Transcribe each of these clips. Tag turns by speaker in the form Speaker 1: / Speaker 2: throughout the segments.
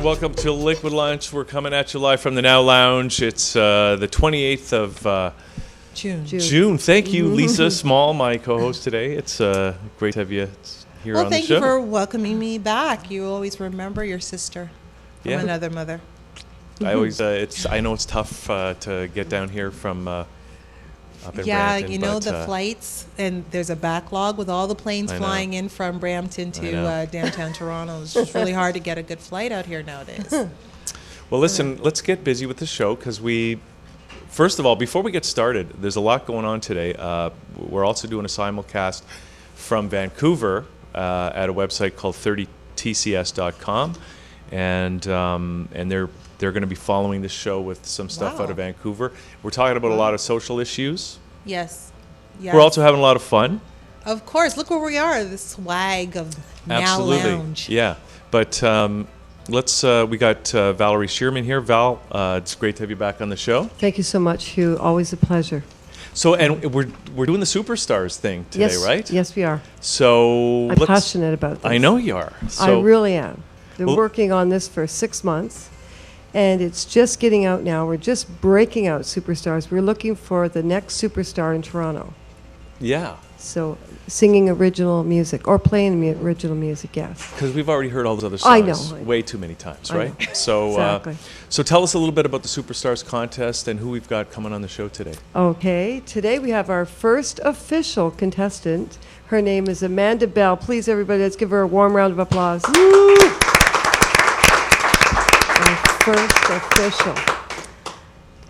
Speaker 1: and welcome to Liquid Lunch. We're coming at you live from the Now Lounge. It's the 28th of June. Thank you, Lisa Small, my co-host today. It's great to have you here on the show.
Speaker 2: Well, thank you for welcoming me back. You always remember your sister from another mother.
Speaker 1: I always, I know it's tough to get down here from up in Brampton.
Speaker 2: You know, the flights, and there's a backlog with all the planes flying in from Brampton to downtown Toronto. It's just really hard to get a good flight out here nowadays.
Speaker 1: Well, listen, let's get busy with the show because first of all, before we get started, there's a lot going on today. We're also doing a simulcast from Vancouver at a website called 30tcs.com, and they're going to be following the show with some stuff out of Vancouver. We're talking about a lot of social issues.
Speaker 2: Yes.
Speaker 1: We're also having a lot of fun.
Speaker 2: Of course. Look where we are, the swag of Now Lounge.
Speaker 1: Yeah. But we got Valerie Shearman here. Val, it's great to have you back on the show.
Speaker 3: Thank you so much, Hugh. Always a pleasure.
Speaker 1: So, and we're doing the Superstars thing today, right?
Speaker 3: Yes, we are.
Speaker 1: So
Speaker 3: I'm passionate about this.
Speaker 1: I know you are.
Speaker 3: I really am. They're working on this for 6 months. And it's just getting out now. We're just breaking out Superstars. We're looking for the next superstar in Toronto.
Speaker 1: Yeah.
Speaker 3: So singing original music or playing original music, yes.
Speaker 1: Because we've already heard all those other songs way too many times, right? So,
Speaker 3: exactly.
Speaker 1: So tell us a little bit about the Superstars contest and who we've got coming on the show today.
Speaker 3: Okay. Today we have our first official contestant. Her name is Amanda Bell. Please, everybody, let's give her a warm round of applause. Woo! First official.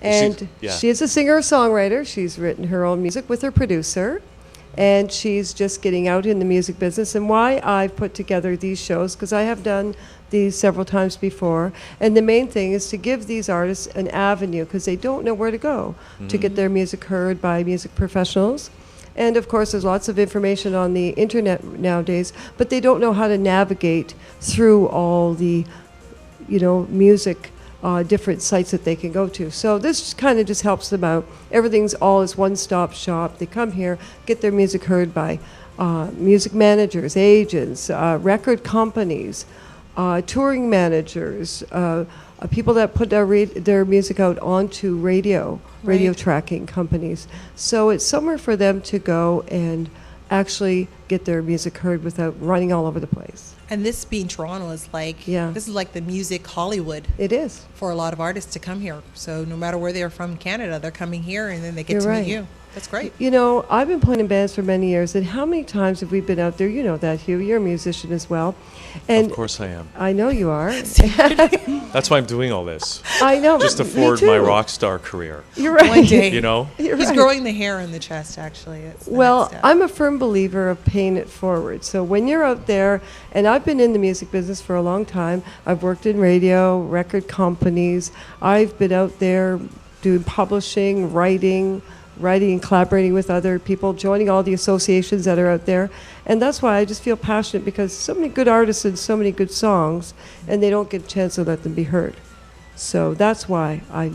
Speaker 3: And she is a singer-songwriter. She's written her own music with her producer. And she's just getting out in the music business. And why I've put together these shows, because I have done these several times before. And the main thing is to give these artists an avenue, because they don't know where to go to get their music heard by music professionals. And of course, there's lots of information on the internet nowadays, but they don't know how to navigate through all the music, different sites that they can go to. So this kind of just helps them out. Everything's all is one-stop shop. They come here, get their music heard by music managers, agents, record companies, touring managers, people that put their music out onto radio tracking companies. So it's somewhere for them to go and actually get their music heard without running all over the place.
Speaker 2: And this being Toronto is this is like the music Hollywood.
Speaker 3: It is.
Speaker 2: For a lot of artists to come here. So no matter where they're from Canada, they're coming here and then they get to meet you. That's great.
Speaker 3: I've been playing in bands for many years, and how many times have we been out there? You know that, Hugh. You're a musician as well. And
Speaker 1: of course I am.
Speaker 3: I know you are.
Speaker 1: That's why I'm doing all this.
Speaker 3: I know.
Speaker 1: Just to forward my rock star career.
Speaker 3: You're right.
Speaker 2: One day. He's growing the hair in the chest, actually.
Speaker 3: Well, I'm a firm believer of paying it forward. So when you're out there, and I've been in the music business for a long time. I've worked in radio, record companies. I've been out there doing publishing, writing and collaborating with other people, joining all the associations that are out there. And that's why I just feel passionate, because so many good artists and so many good songs, and they don't get a chance to let them be heard. So that's why I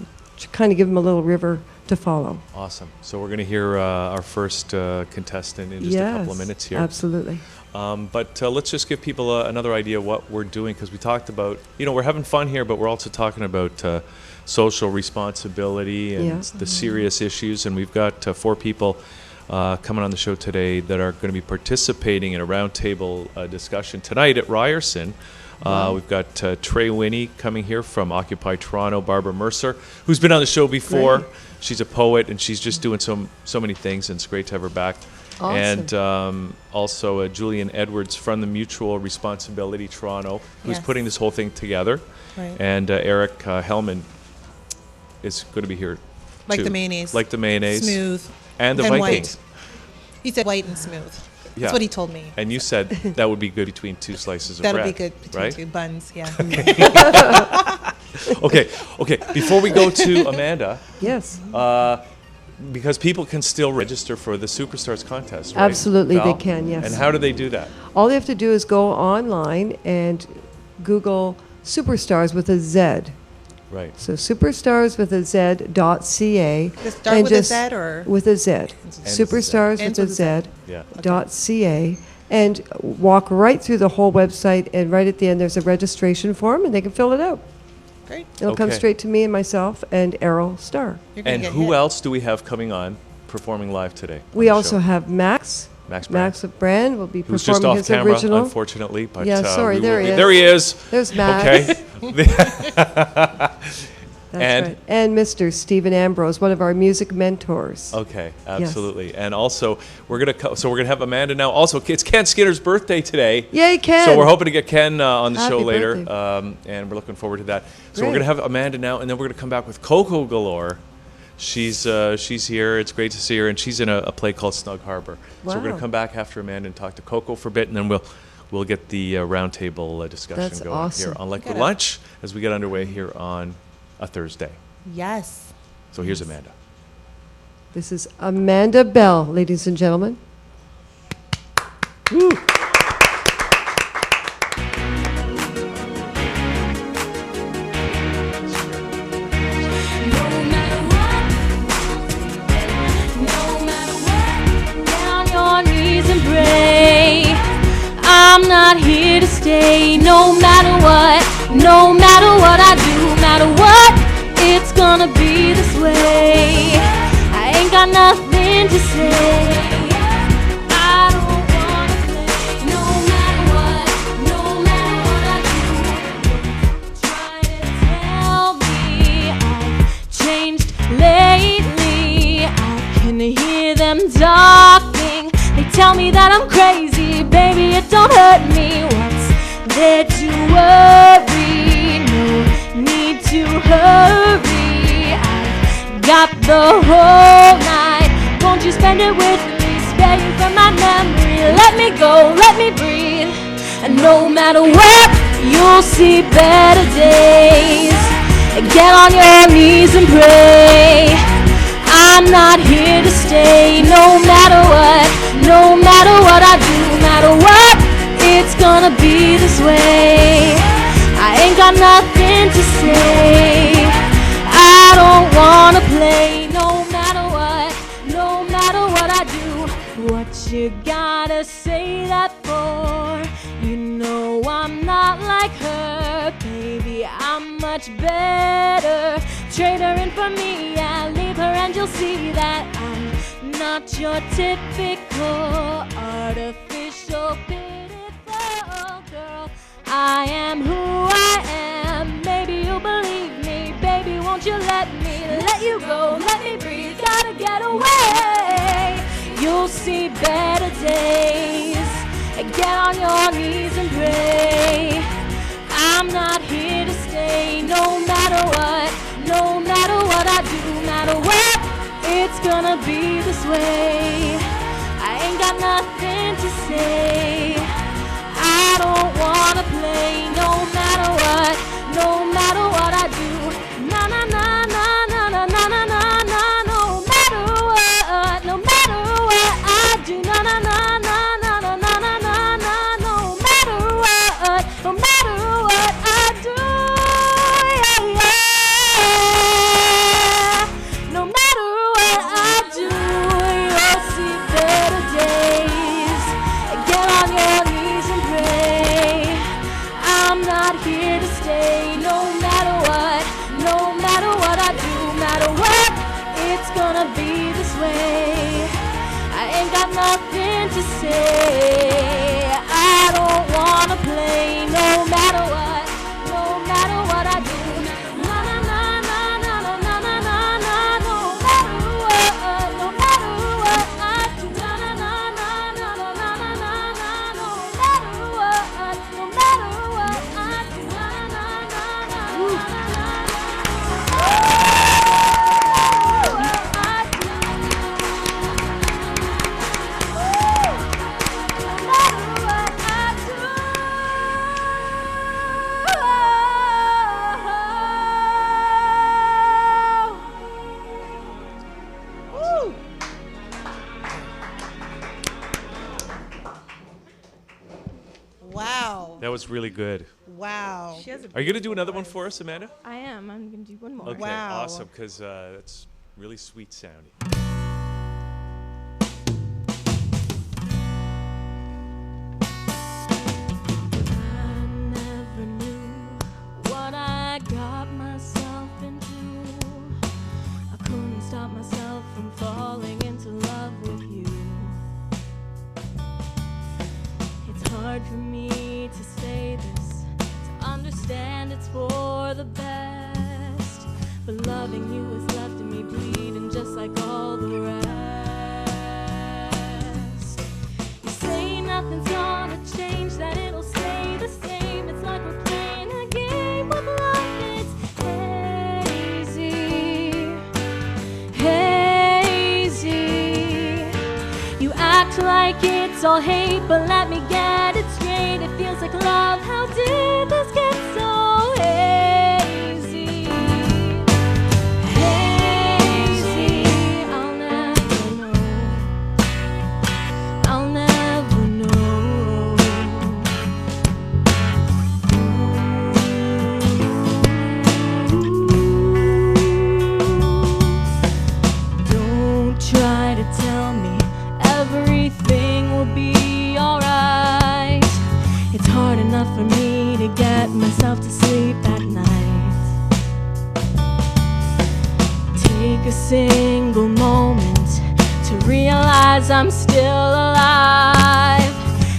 Speaker 3: kind of give them a little river to follow.
Speaker 1: Awesome. So we're going to hear our first contestant in just a couple of minutes here.
Speaker 3: Absolutely.
Speaker 1: But let's just give people another idea of what we're doing, because we talked about, we're having fun here, but we're also talking about social responsibility and the serious issues. And we've got 4 people coming on the show today that are going to be participating in a roundtable discussion tonight at Ryerson. We've got Trey Winney coming here from Occupy Toronto, Barbara Mercer, who's been on the show before. Right. She's a poet, and she's just doing so many things, and it's great to have her back.
Speaker 3: Awesome.
Speaker 1: And also Julian Edwards from the Mutual Responsibility Toronto, who's putting this whole thing together. Right. And Eric Hellman is going to be here
Speaker 2: like
Speaker 1: too.
Speaker 2: The mayonnaise.
Speaker 1: Like the mayonnaise.
Speaker 2: Smooth.
Speaker 1: And the Vikings.
Speaker 2: White. He said white and smooth. Yeah. That's what he told me.
Speaker 1: And you said that would be good between 2 slices of bread.
Speaker 2: That'll be good between 2 buns, yeah.
Speaker 1: Okay. Before we go to Amanda.
Speaker 3: Yes.
Speaker 1: Because people can still register for the Superstars contest, right?
Speaker 3: Absolutely, they can, yes.
Speaker 1: And how do they do that?
Speaker 3: All they have to do is go online and Google Superstars with a Z.
Speaker 1: Right.
Speaker 3: So superstars with a Z.ca.
Speaker 2: Start with a Z or?
Speaker 3: With a Z. Superstars with a Z.
Speaker 1: Yeah.
Speaker 3: .ca. and walk right through the whole website, and right at the end there's a registration form, and they can fill it out.
Speaker 2: Great.
Speaker 3: It'll come straight to me and myself and Errol Starr.
Speaker 1: And who else do we have coming on performing live today?
Speaker 3: We also have Max Brand will be
Speaker 1: who's
Speaker 3: performing
Speaker 1: just off
Speaker 3: his
Speaker 1: camera,
Speaker 3: original.
Speaker 1: Unfortunately, but
Speaker 3: sorry, there he is.
Speaker 1: There he is.
Speaker 3: There's Max.
Speaker 1: Okay.
Speaker 3: That's right. And Mr. Stephen Ambrose, one of our music mentors.
Speaker 1: Okay, absolutely. Yes. And also, we're gonna have Amanda now. Also, it's Ken Skinner's birthday today.
Speaker 3: Yay, Ken!
Speaker 1: So we're hoping to get Ken on the show later,
Speaker 3: birthday.
Speaker 1: and we're looking forward to that. So we're gonna have Amanda now, and then we're gonna come back with Coko Galore. She's here. It's great to see her, and she's in a play called Snug Harbor.
Speaker 3: Wow.
Speaker 1: So we're gonna come back after Amanda and talk to Coko for a bit, and then we'll get the roundtable discussion going here on Liquid Lunch as we get underway here on a Thursday.
Speaker 2: Yes.
Speaker 1: So here's Amanda.
Speaker 3: This is Amanda Bell, ladies and gentlemen. Woo.
Speaker 4: I'm not here to stay, no matter what I do, no matter what, it's gonna be this way. I ain't got nothing to say. I don't wanna play, no matter what I do. Try to tell me I've changed lately. I can hear them talking. They tell me that I'm crazy, baby, it don't hurt me. What's there to worry? No need to hurry. I've got the whole night. Won't you spend it with me? Spare you from my memory. Let me go, let me breathe. And no matter what, you'll see better days. Get on your knees and pray. I'm not here to stay, no matter what I do, no matter what, it's gonna be this way. I ain't got nothing to say. I don't wanna play, no matter what I do. What you gotta say that for? You know I'm not like her, baby, I'm much better. Trade her in for me, yeah, leave her and you'll see that I'm not your typical artificial pitiful girl. I am who I am, maybe you'll believe me, baby, won't you let you go, let me breathe, gotta get away. You'll see better days, get on your knees and pray. I'm not here to stay, no matter what I do, no matter what, it's gonna be this way. I ain't got nothing to say. I don't wanna play, no matter what I do. Na na na na na na na na na na. No matter what I do. Na na na na na na na na na na. No matter what I do. Yeah, yeah. No matter what I do, you'll see better days. Get on your knees and pray. I'm not here to stay, no matter what I do, no matter what, it's gonna be this way. I ain't got nothing to say. I don't wanna play, no matter what I do. Na na na na na na na na na na. No matter what I do. Na na na na na na na na na na. No matter what I do. Na na na na na.
Speaker 2: Wow.
Speaker 1: That was really good.
Speaker 2: Wow.
Speaker 1: Are you going to do another one for us, Amanda?
Speaker 4: I am. I'm going to do one more.
Speaker 1: Okay,
Speaker 2: Wow.
Speaker 1: awesome, because that's really sweet sounding.
Speaker 4: for the best, but loving you has left me bleeding just like all the rest. You say nothing's gonna change, that it'll stay the same. It's like we're playing a game of love. It's hazy, hazy. You act like it's all hate, but let me get it straight. It feels like love. How did this get so hazy? Hazy. I'll never know. I'll never know. Don't try to tell me everything will be alright. It's hard enough for me to get myself to sleep at night. Take a single moment to realize I'm still alive,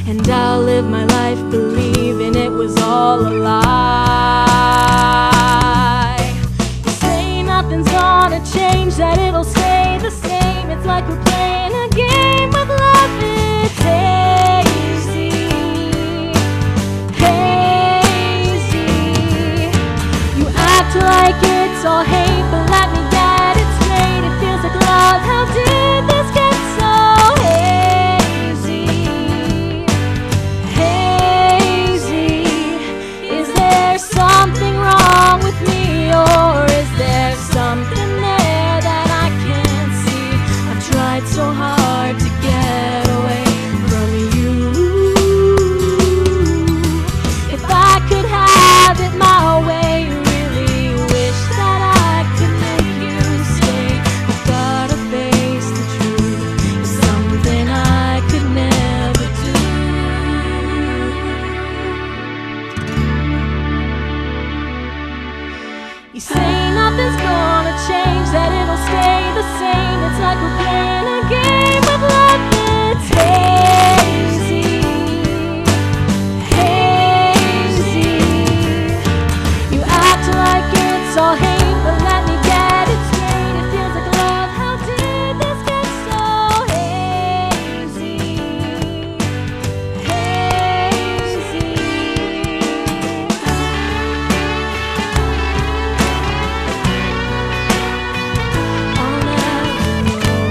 Speaker 4: and I'll live my life believing it was all a lie. You say nothing's gonna change, that it'll stay the same. It's like we're playing a game of love. It's hazy, hazy. You act like it's all hate, but let me get it straight. It feels like love. How did this get so hazy? Hazy. Is there something wrong with me, or is there something there that I can't see? I've tried so hard to get away from you. If I could have it my way, really wish that I could make you stay. I've gotta face the truth. It's something I could never do. You say nothing's gonna change, that it'll stay the same. It's like we're playing a game of love. It's hazy, hazy. You act like it's all hate, but let me get it straight. It feels like love. How did this get so hazy? Hazy. I'll never know.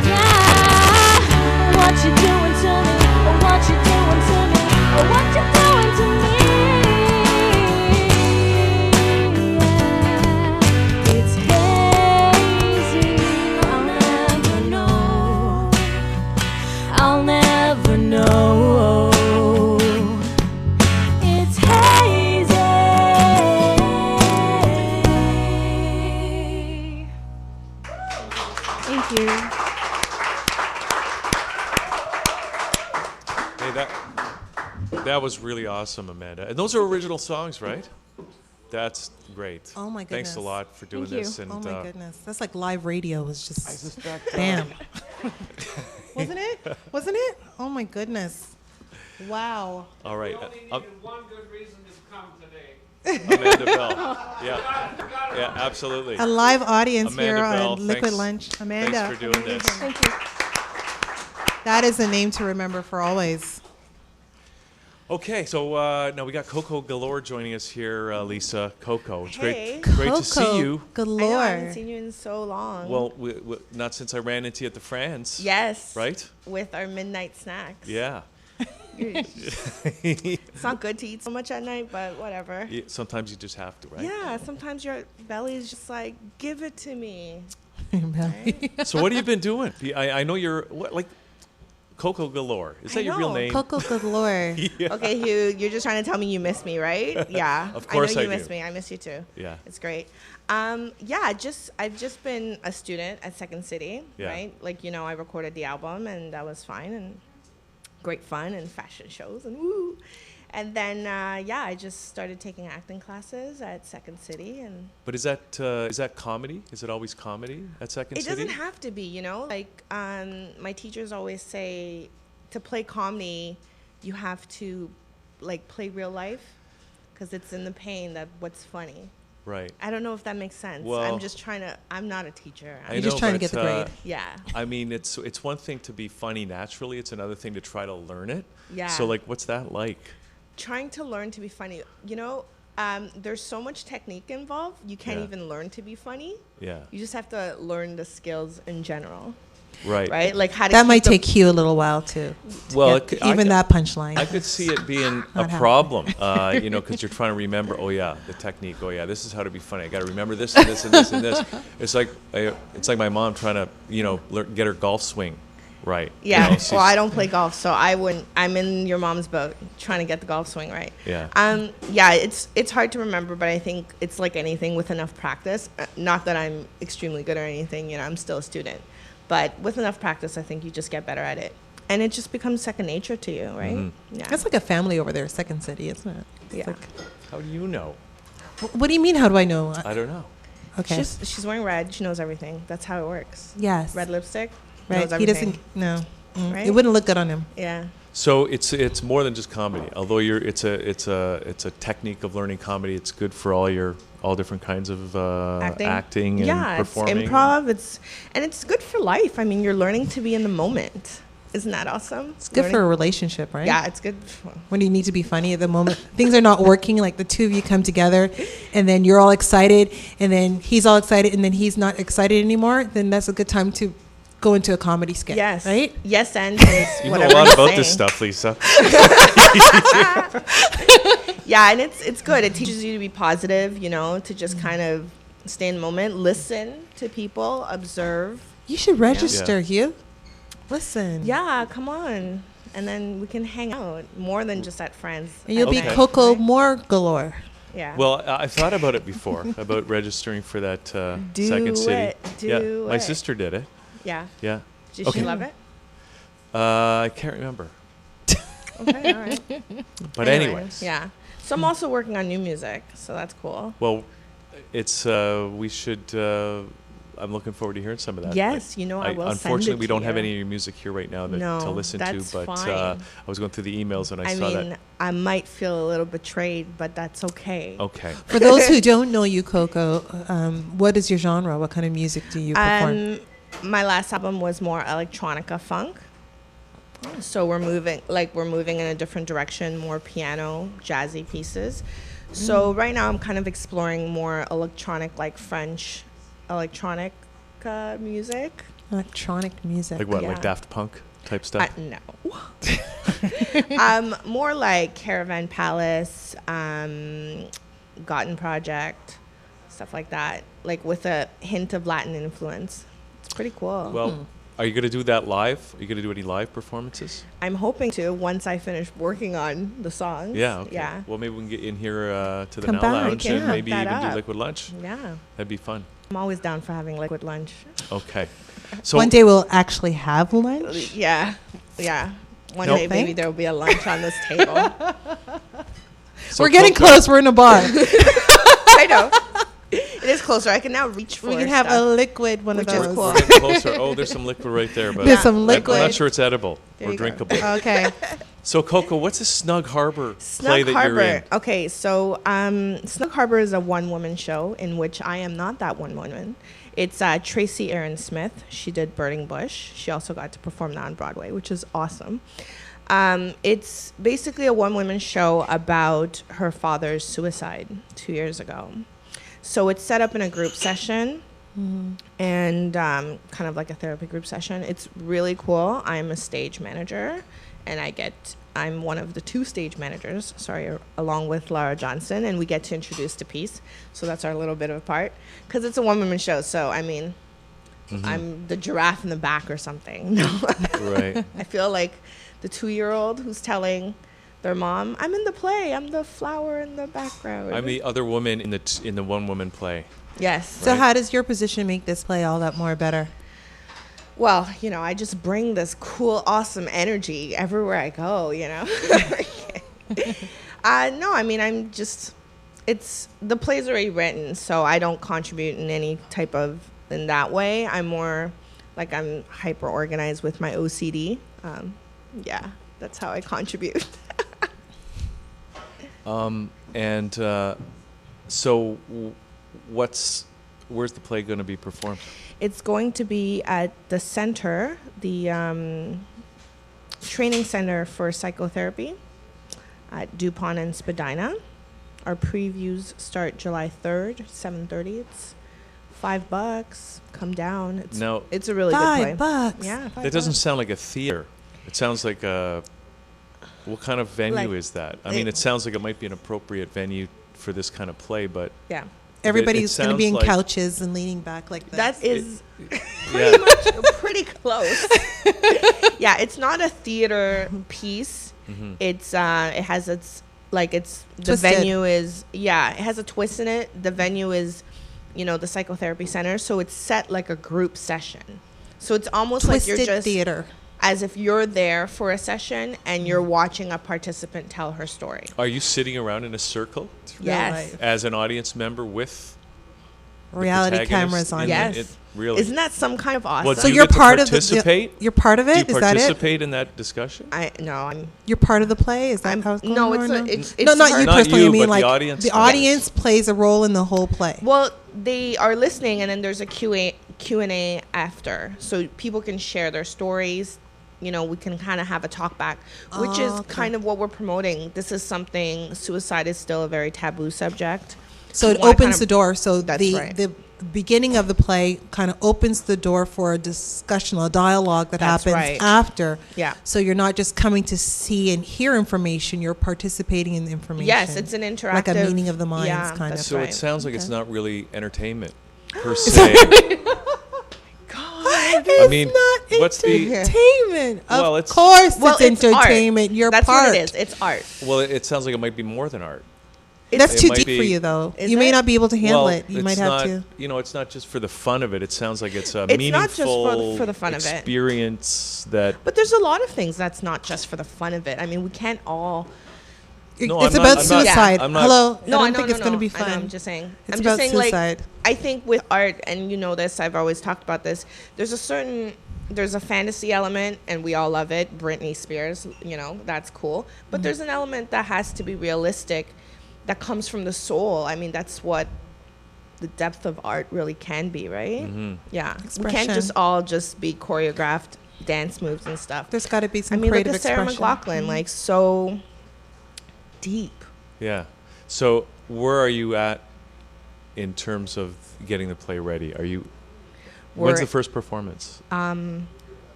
Speaker 4: Yeah, what you doing to me? Or what you doing to me? Or what you doing to me? Yeah, it's hazy. I'll never know. I'll never know. It's hazy. Thank you.
Speaker 1: Hey, that was really awesome, Amanda. And those are original songs, right? That's great.
Speaker 2: Oh, my
Speaker 1: Thanks a
Speaker 2: goodness.
Speaker 1: lot for doing
Speaker 4: Thank you.
Speaker 1: this. And
Speaker 2: Oh my goodness, that's like live radio. It was just bam. Wasn't it? Wasn't it? Oh my goodness. Wow.
Speaker 1: all right,
Speaker 5: We only needed one good reason to come today.
Speaker 1: Amanda Bell. Yeah, yeah, absolutely.
Speaker 2: A live audience
Speaker 1: Amanda
Speaker 2: here
Speaker 1: Bell,
Speaker 2: on Liquid
Speaker 1: thanks.
Speaker 2: Lunch. Amanda.
Speaker 1: Thanks for doing this.
Speaker 4: Thank you.
Speaker 2: That is a name to remember for always.
Speaker 1: Okay, so now we got Coko Galore joining us here, Lisa. Coko, it's
Speaker 6: Hey.
Speaker 1: great to see you.
Speaker 6: I know, I
Speaker 2: Galore.
Speaker 6: haven't seen you in so long.
Speaker 1: Well, not since I ran into you at the France.
Speaker 6: yes.
Speaker 1: Right?
Speaker 6: With our midnight snacks.
Speaker 1: Yeah.
Speaker 6: It's not good to eat so much at night, but whatever.
Speaker 1: Yeah, sometimes you just have to, right?
Speaker 6: Yeah, sometimes your belly is just like, give it to me.
Speaker 1: So what have you been doing? I know you're like Coko Galore. Is that
Speaker 6: I
Speaker 1: your real
Speaker 6: know.
Speaker 1: name?
Speaker 2: Coko Galore.
Speaker 1: Yeah.
Speaker 6: Okay, Hugh, you're just trying to tell me you miss me, right? Yeah.
Speaker 1: Of course
Speaker 6: I know you
Speaker 1: I
Speaker 6: miss
Speaker 1: do.
Speaker 6: me. I miss you too.
Speaker 1: Yeah.
Speaker 6: It's great. Yeah, I've just been a student at Second City,
Speaker 1: Yeah.
Speaker 6: right? Like, you know, I recorded the album and that was fine and great fun and fashion shows and woo. And then, yeah, I just started taking acting classes at Second City. And
Speaker 1: But is that comedy? Is it always comedy at Second
Speaker 6: it
Speaker 1: City?
Speaker 6: doesn't have to be, you know? Like, my teachers always say to play comedy, you have to like play real life because it's in the pain that what's funny.
Speaker 1: Right.
Speaker 6: I don't know if that makes sense.
Speaker 1: Well,
Speaker 6: I'm not a teacher.
Speaker 1: I
Speaker 2: You're
Speaker 1: know,
Speaker 2: just trying to
Speaker 1: but,
Speaker 2: get the grade.
Speaker 6: Yeah.
Speaker 1: I mean, it's one thing to be funny naturally. It's another thing to try to learn it.
Speaker 6: Yeah.
Speaker 1: So, like, what's that like?
Speaker 6: Trying to learn to be funny. You know, there's so much technique involved. You can't even learn to be funny.
Speaker 1: Yeah.
Speaker 6: You just have to learn the skills in general.
Speaker 1: Right.
Speaker 6: Right? Like how to
Speaker 2: That
Speaker 6: keep
Speaker 2: might
Speaker 6: the-
Speaker 2: take you a little while to
Speaker 1: Well,
Speaker 2: get even that punchline.
Speaker 1: I could see it being a
Speaker 2: Not
Speaker 1: problem, you know, because you're trying to remember. Oh yeah, the technique. Oh yeah, this is how to be funny. I got to remember this and this and this and this. It's like my mom trying to, you know, get her golf swing right.
Speaker 6: Yeah.
Speaker 1: You know,
Speaker 6: Well, I don't play golf, so I wouldn't. I'm in your mom's boat trying to get the golf swing right.
Speaker 1: Yeah.
Speaker 6: Yeah. It's hard to remember, but I think it's like anything with enough practice. Not that I'm extremely good or anything. You know, I'm still a student, but with enough practice, I think you just get better at it, and it just becomes second nature to you, right?
Speaker 1: Mm-hmm.
Speaker 6: Yeah.
Speaker 2: That's like a family over there, Second City, isn't it? It's
Speaker 6: Yeah.
Speaker 2: like-
Speaker 1: How do you know?
Speaker 2: what do you mean? How do I know?
Speaker 1: I don't know.
Speaker 2: Okay.
Speaker 6: She's wearing red. She knows everything. That's how it works.
Speaker 2: Yes.
Speaker 6: Red lipstick.
Speaker 2: Right.
Speaker 6: Knows
Speaker 2: He
Speaker 6: everything.
Speaker 2: doesn't. No.
Speaker 6: Right?
Speaker 2: It wouldn't look good on him.
Speaker 6: Yeah.
Speaker 1: So it's more than just comedy. Although it's a technique of learning comedy. It's good for all different kinds of acting and
Speaker 6: yeah,
Speaker 1: performing.
Speaker 6: it's improv. It's good for life. I mean, you're learning to be in the moment. Isn't that awesome?
Speaker 2: It's good for a relationship, right?
Speaker 6: Yeah, it's good.
Speaker 2: When you need to be funny at the moment, things are not working. Like the two of you come together, and then you're all excited, and then he's all excited, and then he's not excited anymore. Then that's a good time to go into a comedy skit.
Speaker 6: Yes.
Speaker 2: Right.
Speaker 6: Yes, and
Speaker 1: You know a lot about this stuff, Lisa.
Speaker 6: Yeah, and it's good. It teaches you to be positive. You know, to just kind of stay in the moment, listen to people, observe.
Speaker 2: You should register,
Speaker 1: Yeah.
Speaker 2: Hugh. Listen.
Speaker 6: Yeah, come on, and then we can hang out more than just at friends.
Speaker 2: And you'll
Speaker 6: at
Speaker 2: be
Speaker 1: Okay.
Speaker 6: night,
Speaker 2: Coko
Speaker 6: right?
Speaker 2: more galore.
Speaker 6: Yeah.
Speaker 1: Well, I thought about it before, about registering for that
Speaker 6: Do
Speaker 1: Second City.
Speaker 6: it.
Speaker 1: Yeah,
Speaker 6: Do
Speaker 1: my
Speaker 6: it.
Speaker 1: sister did it.
Speaker 6: Yeah.
Speaker 1: Yeah.
Speaker 6: Did
Speaker 1: Okay.
Speaker 6: she love it?
Speaker 1: I can't remember.
Speaker 6: Okay, all right.
Speaker 1: But anyways.
Speaker 6: Yeah. So I'm also working on new music, so that's cool.
Speaker 1: Well, it's we should. I'm looking forward to hearing some of that.
Speaker 6: Yes, you know I will send
Speaker 1: Unfortunately,
Speaker 6: it
Speaker 1: we
Speaker 6: to
Speaker 1: don't have
Speaker 6: you.
Speaker 1: any of your music here right now to
Speaker 6: No,
Speaker 1: listen to.
Speaker 6: that's
Speaker 1: But
Speaker 6: fine.
Speaker 1: I was going through the emails and I saw
Speaker 6: mean,
Speaker 1: that.
Speaker 6: I might feel a little betrayed, but that's okay.
Speaker 1: Okay.
Speaker 2: For those who don't know you, Coko, what is your genre? What kind of music do you perform?
Speaker 6: My last album was more electronica funk. So we're moving in a different direction, more piano, jazzy pieces. So right now I'm kind of exploring more electronic, like French electronic music.
Speaker 2: Electronic music.
Speaker 1: Like what?
Speaker 6: Yeah.
Speaker 1: Like Daft Punk type stuff?
Speaker 6: No. More like Caravan Palace, Gotten Project, stuff like that. Like with a hint of Latin influence. It's pretty cool.
Speaker 1: Well, are you going to do that live? Are you going to do any live performances?
Speaker 6: I'm hoping to once I finish working on the songs.
Speaker 1: Yeah. Okay.
Speaker 6: Yeah.
Speaker 1: Well, maybe we can get in here to the
Speaker 2: Come
Speaker 1: Now
Speaker 2: back.
Speaker 1: Lounge
Speaker 6: We can
Speaker 1: and maybe
Speaker 6: hook
Speaker 1: even
Speaker 6: that
Speaker 1: do
Speaker 6: up.
Speaker 1: Liquid Lunch.
Speaker 6: Yeah.
Speaker 1: That'd be fun.
Speaker 6: I'm always down for having liquid lunch.
Speaker 1: Okay. So
Speaker 2: One day we'll actually have lunch.
Speaker 6: Yeah. Yeah. One
Speaker 1: Nope.
Speaker 6: day maybe there will be a lunch on this table.
Speaker 1: so
Speaker 2: We're getting
Speaker 1: Coko-
Speaker 2: close. We're in a bar.
Speaker 6: I know. It is closer. I can now reach for
Speaker 2: We can have a
Speaker 6: stuff.
Speaker 2: liquid one
Speaker 6: Which
Speaker 2: of
Speaker 6: is
Speaker 2: those.
Speaker 6: cool.
Speaker 1: We're getting closer. Oh, there's some liquid right there. But
Speaker 2: There's some
Speaker 1: I'm
Speaker 2: liquid.
Speaker 1: not sure it's edible
Speaker 6: There
Speaker 1: or
Speaker 6: you go.
Speaker 1: drinkable.
Speaker 2: Okay.
Speaker 1: So, Coko, what's a Snug Harbor play
Speaker 6: Snug
Speaker 1: that
Speaker 6: Harbor.
Speaker 1: you're in?
Speaker 6: Okay, so Snug Harbor is a one-woman show in which I am not that one woman. It's Tracy Erin Smith. She did Burning Bush. She also got to perform that on Broadway, which is awesome. It's basically a one-woman show about her father's suicide 2 years ago. So it's set up in a group session and kind of like a therapy group session. It's really cool. I'm a stage manager, and I'm one of the two stage managers, along with Laura Johnson, and we get to introduce the piece. So that's our little bit of a part, because it's a one-woman show. So, I mean, I'm the giraffe in the back or something. No.
Speaker 1: Right.
Speaker 6: I feel like the 2-year-old who's telling their mom, I'm in the play, I'm the flower in the background.
Speaker 1: I'm the other woman in the one-woman play.
Speaker 6: Yes.
Speaker 2: So
Speaker 1: Right.
Speaker 2: how does your position make this play all that more better?
Speaker 6: Well, I just bring this cool, awesome energy everywhere I go, No, I mean, the play's already written, so I don't contribute in any type in that way. I'm more like I'm hyper organized with my OCD. Yeah. That's how I contribute.
Speaker 1: And so, where's the play going to be performed?
Speaker 6: It's going to be at the center, the training center for psychotherapy at DuPont and Spadina. Our previews start July 3rd, 7:30. It's $5. Come down. It's a really good play.
Speaker 2: $5.
Speaker 6: Yeah, $5.
Speaker 1: That doesn't sound like a theater. It sounds like a. What kind of venue is that? I mean, it sounds like it might be an appropriate venue for this kind of play, but
Speaker 6: yeah.
Speaker 2: Everybody's going to be in
Speaker 1: sounds like-
Speaker 2: couches and leaning back like this.
Speaker 6: That is
Speaker 1: yeah.
Speaker 6: pretty close. Yeah, it's not a theater piece.
Speaker 1: Mm-hmm.
Speaker 6: It's it has its the
Speaker 2: Twisted.
Speaker 6: venue is it has a twist in it. The venue is, the psychotherapy center, so it's set like a group session. So it's almost
Speaker 2: Twisted
Speaker 6: like you're just
Speaker 2: theater.
Speaker 6: as if you're there for a session and you're watching a participant tell her story.
Speaker 1: Are you sitting around in a circle
Speaker 6: Yes.
Speaker 1: as an audience member with the
Speaker 2: Reality
Speaker 1: protagonist
Speaker 2: cameras on.
Speaker 1: in
Speaker 6: Yes.
Speaker 1: it? Really?
Speaker 6: Isn't that some kind of awesome?
Speaker 1: Well,
Speaker 2: So
Speaker 1: do you
Speaker 2: you're
Speaker 1: get to
Speaker 2: part of
Speaker 1: participate?
Speaker 2: you're part of
Speaker 1: Do
Speaker 2: it.
Speaker 1: you
Speaker 2: Is that it?
Speaker 1: participate in that discussion?
Speaker 6: I'm
Speaker 2: You're part of the play. Is that
Speaker 6: I'm
Speaker 2: how it's going?
Speaker 6: no,
Speaker 2: or
Speaker 6: it's
Speaker 2: no?
Speaker 6: it's
Speaker 2: No, not
Speaker 6: her-
Speaker 2: you
Speaker 1: Not
Speaker 2: personally.
Speaker 1: you,
Speaker 2: I mean,
Speaker 1: but the
Speaker 2: like
Speaker 1: audience
Speaker 2: the
Speaker 1: does.
Speaker 2: audience plays a role in the whole play.
Speaker 6: Well, they are listening, and then there's a Q&A after, so people can share their stories. We can kind of have a talk back, which is kind of what we're promoting. This is something, suicide is still a very taboo subject.
Speaker 2: So
Speaker 6: We
Speaker 2: it
Speaker 6: wanna
Speaker 2: opens
Speaker 6: kind of-
Speaker 2: the door. So
Speaker 6: That's
Speaker 2: the
Speaker 6: right.
Speaker 2: the beginning of the play kind of opens the door for a discussion, a dialogue that
Speaker 6: That's
Speaker 2: happens
Speaker 6: right.
Speaker 2: after.
Speaker 6: Yeah.
Speaker 2: So you're not just coming to see and hear information; you're participating in the information.
Speaker 6: Yes, it's an interactive.
Speaker 2: like a meeting of the minds
Speaker 6: yeah,
Speaker 2: kind of.
Speaker 6: that's
Speaker 1: So
Speaker 6: right.
Speaker 1: it sounds like it's
Speaker 2: Okay.
Speaker 1: not really entertainment per se.
Speaker 2: It's
Speaker 1: mean,
Speaker 2: not
Speaker 1: what's the-
Speaker 2: entertainment.
Speaker 1: Well,
Speaker 2: of
Speaker 1: it's-
Speaker 2: course,
Speaker 6: Well,
Speaker 2: it's
Speaker 6: art.
Speaker 2: entertainment. You're
Speaker 6: That's
Speaker 2: part.
Speaker 6: what it is. It's art.
Speaker 1: Well, it sounds like it might be more than art.
Speaker 2: That's
Speaker 1: It
Speaker 2: too
Speaker 1: might
Speaker 2: deep
Speaker 1: be-
Speaker 2: for you, though.
Speaker 6: Is
Speaker 2: You may
Speaker 6: it?
Speaker 2: not be able to handle
Speaker 1: Well,
Speaker 2: it. You
Speaker 1: it's
Speaker 2: might have
Speaker 1: not,
Speaker 2: to.
Speaker 1: It's not just for the fun of it. It sounds like it's a
Speaker 6: It's
Speaker 1: meaningful
Speaker 6: not just for the fun of it.
Speaker 1: experience that.
Speaker 6: But there's a lot of things that's not just for the fun of it. I mean, we can't all.
Speaker 1: No,
Speaker 2: It's
Speaker 1: I'm
Speaker 2: about
Speaker 1: not-
Speaker 2: suicide.
Speaker 1: I'm not-
Speaker 2: Hello.
Speaker 6: No,
Speaker 2: I
Speaker 6: I
Speaker 2: don't
Speaker 6: know,
Speaker 2: think
Speaker 6: no,
Speaker 2: it's going to
Speaker 6: no.
Speaker 2: be
Speaker 6: I know,
Speaker 2: fun.
Speaker 6: I'm just saying.
Speaker 2: It's
Speaker 6: I'm
Speaker 2: about
Speaker 6: just saying,
Speaker 2: suicide.
Speaker 6: like, I think with art, and you know this, I've always talked about this. There's a fantasy element, and we all love it. Britney Spears, that's cool. But there's an element that has to be realistic, that comes from the soul. I mean, that's what the depth of art really can be, right?
Speaker 1: Mm-hmm.
Speaker 6: Yeah, we
Speaker 2: Expression.
Speaker 6: can't just all just be choreographed dance moves and stuff.
Speaker 2: There's got to be
Speaker 6: I
Speaker 2: some
Speaker 6: mean, look
Speaker 2: creative
Speaker 6: at Sarah
Speaker 2: expression.
Speaker 6: McLachlan, like so deep.
Speaker 1: Yeah. So where are you at in terms of getting the play ready? When's
Speaker 6: We're-
Speaker 1: the first performance?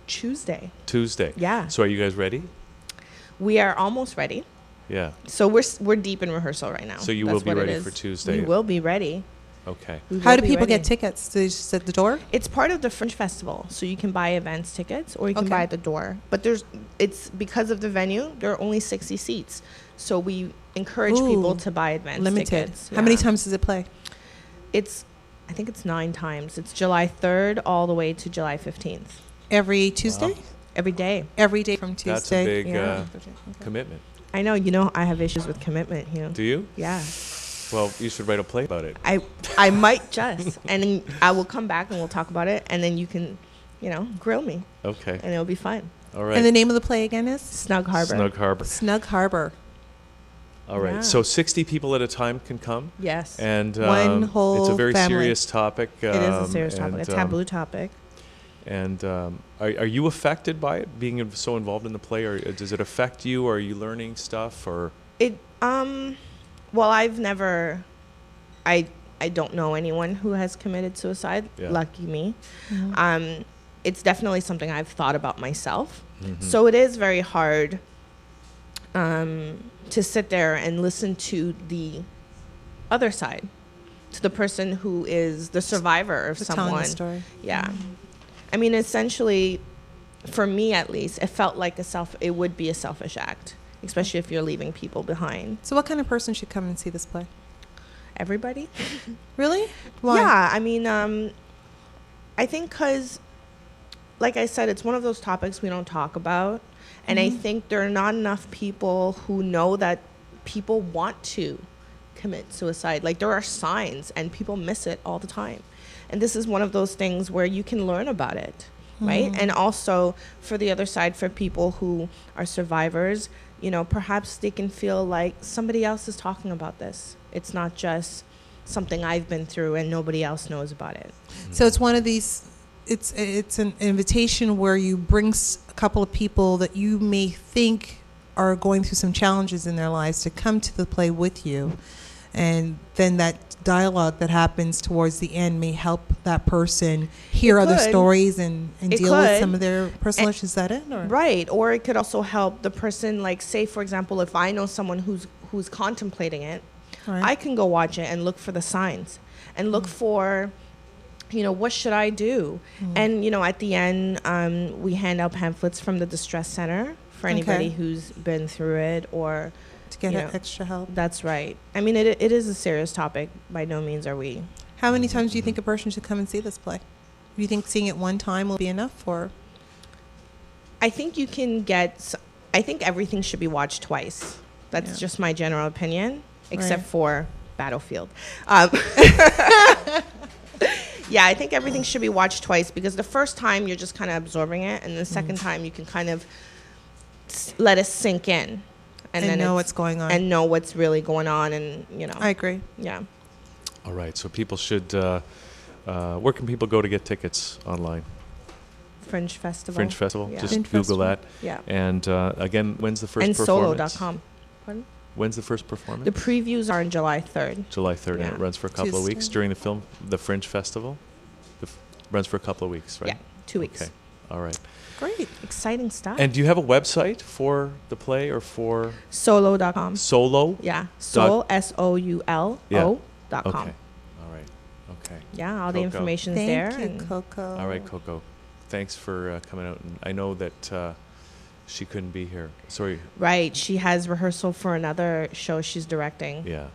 Speaker 6: Tuesday.
Speaker 1: Tuesday.
Speaker 6: Yeah.
Speaker 1: So are you guys ready?
Speaker 6: We are almost ready.
Speaker 1: Yeah.
Speaker 6: So we're deep in rehearsal right now.
Speaker 1: So you
Speaker 6: That's
Speaker 1: will be
Speaker 6: what it
Speaker 1: ready
Speaker 6: is.
Speaker 1: for Tuesday.
Speaker 6: We will be ready.
Speaker 1: Okay.
Speaker 6: We
Speaker 2: How
Speaker 6: will
Speaker 2: do
Speaker 6: be
Speaker 2: people
Speaker 6: ready.
Speaker 2: get tickets? Do they just at the door?
Speaker 6: It's part of the Fringe Festival, so you can buy events tickets or you can
Speaker 2: Okay.
Speaker 6: buy at the door. But it's because of the venue, there are only 60 seats. So we encourage people
Speaker 2: Ooh,
Speaker 6: to buy advance
Speaker 2: Limited.
Speaker 6: tickets.
Speaker 2: How many
Speaker 6: Yeah.
Speaker 2: times does it play?
Speaker 6: I think it's 9 times. It's July 3rd all the way to July 15th.
Speaker 2: Every Tuesday?
Speaker 6: Every day.
Speaker 2: Every day from Tuesday.
Speaker 1: That's a big
Speaker 6: Yeah.
Speaker 1: commitment.
Speaker 6: I know, I have issues with commitment,
Speaker 1: Do you?
Speaker 6: Yeah.
Speaker 1: Well, you should write a play about it.
Speaker 6: I might just, and then I will come back and we'll talk about it, and then you can, grill me,
Speaker 1: Okay.
Speaker 6: and it'll be fun.
Speaker 1: All right.
Speaker 2: And the name of the play again is?
Speaker 6: Snug Harbor.
Speaker 1: Snug Harbor.
Speaker 2: Snug Harbor.
Speaker 1: All right.
Speaker 6: Yeah.
Speaker 1: So 60 people at a time can come.
Speaker 6: Yes.
Speaker 1: And
Speaker 2: One
Speaker 1: it's
Speaker 2: whole
Speaker 1: a very
Speaker 2: family.
Speaker 1: serious topic.
Speaker 6: It is a serious topic, a
Speaker 1: and,
Speaker 6: taboo topic.
Speaker 1: And are you affected by it, being so involved in the play, or does it affect you? Or are you learning stuff, or?
Speaker 6: Well, I don't know anyone who has committed suicide.
Speaker 1: Yeah.
Speaker 6: Lucky me.
Speaker 2: Mm-hmm.
Speaker 6: It's definitely something I've thought about myself.
Speaker 1: Mhm.
Speaker 6: So it is very hard to sit there and listen to the other side, to the person who is the survivor of
Speaker 2: For telling
Speaker 6: someone.
Speaker 2: the story.
Speaker 6: Yeah. I mean, essentially, for me at least, it felt like it would be a selfish act, especially if you're leaving people behind.
Speaker 2: So what kind of person should come and see this play?
Speaker 6: Everybody?
Speaker 2: Really? Why?
Speaker 6: Yeah, I mean, I think because, like I said, it's one of those topics we don't talk about. And I think there are not enough people who know that people want to commit suicide. Like, there are signs, and people miss it all the time. And this is one of those things where you can learn about it. right? And also for the other side, for people who are survivors, you know, perhaps they can feel like somebody else is talking about this. It's not just something I've been through and nobody else knows about it.
Speaker 2: So it's one of these, it's an invitation where you bring a couple of people that you may think are going through some challenges in their lives to come to the play with you. And then that dialogue that happens towards the end may help that person hear other stories and deal with some of their personal issues. Is that it? Or?
Speaker 6: Right. Or it could also help the person, like, say, for example, if I know someone who's contemplating it, right. I can go watch it and look for the signs and look for, you know, what should I do? And, you know, at the end, we hand out pamphlets from the Distress Center for anybody who's been through it or
Speaker 2: to get extra help.
Speaker 6: That's right. I mean, it is a serious topic. By no means are we.
Speaker 2: How many times do you think a person should come and see this play? Do you think seeing it one time will be enough, or?
Speaker 6: I think you can I think everything should be watched twice. That's just my general opinion, except for Battlefield. Yeah, I think everything should be watched twice because the first time you're just kind of absorbing it, and the second time you can kind of let it sink in. And then
Speaker 2: know what's going on.
Speaker 6: And know what's really going on, and, you know.
Speaker 2: I agree.
Speaker 6: Yeah.
Speaker 1: All right, so people should, where can people go to get tickets online?
Speaker 6: Fringe Festival.
Speaker 1: Fringe Festival,
Speaker 6: Yeah.
Speaker 1: just
Speaker 2: Fringe
Speaker 1: Google
Speaker 2: Festival.
Speaker 1: that.
Speaker 6: Yeah.
Speaker 1: And again, when's the first
Speaker 6: and
Speaker 1: performance?
Speaker 6: solo.com. Pardon?
Speaker 1: When's the first performance?
Speaker 6: The previews are on July 3rd.
Speaker 1: July 3rd, and
Speaker 6: Yeah.
Speaker 1: it runs for a couple of weeks during the Fringe Festival? Runs for a couple of weeks, right?
Speaker 6: Yeah, 2 weeks.
Speaker 1: Okay, all right.
Speaker 2: Great.
Speaker 6: Exciting stuff.
Speaker 1: And do you have a website for the play or for?
Speaker 6: Solo.com.
Speaker 1: Solo?
Speaker 6: Yeah. Soul, SOULO.com.
Speaker 1: Okay. All right. Okay.
Speaker 6: Yeah, all the
Speaker 1: Coko.
Speaker 6: information's there.
Speaker 2: Thank you, Coko.
Speaker 1: All right, Coko. Thanks for coming out. And I know that she couldn't be here. Sorry.
Speaker 6: Right. She has rehearsal for another show she's directing.
Speaker 1: Yeah.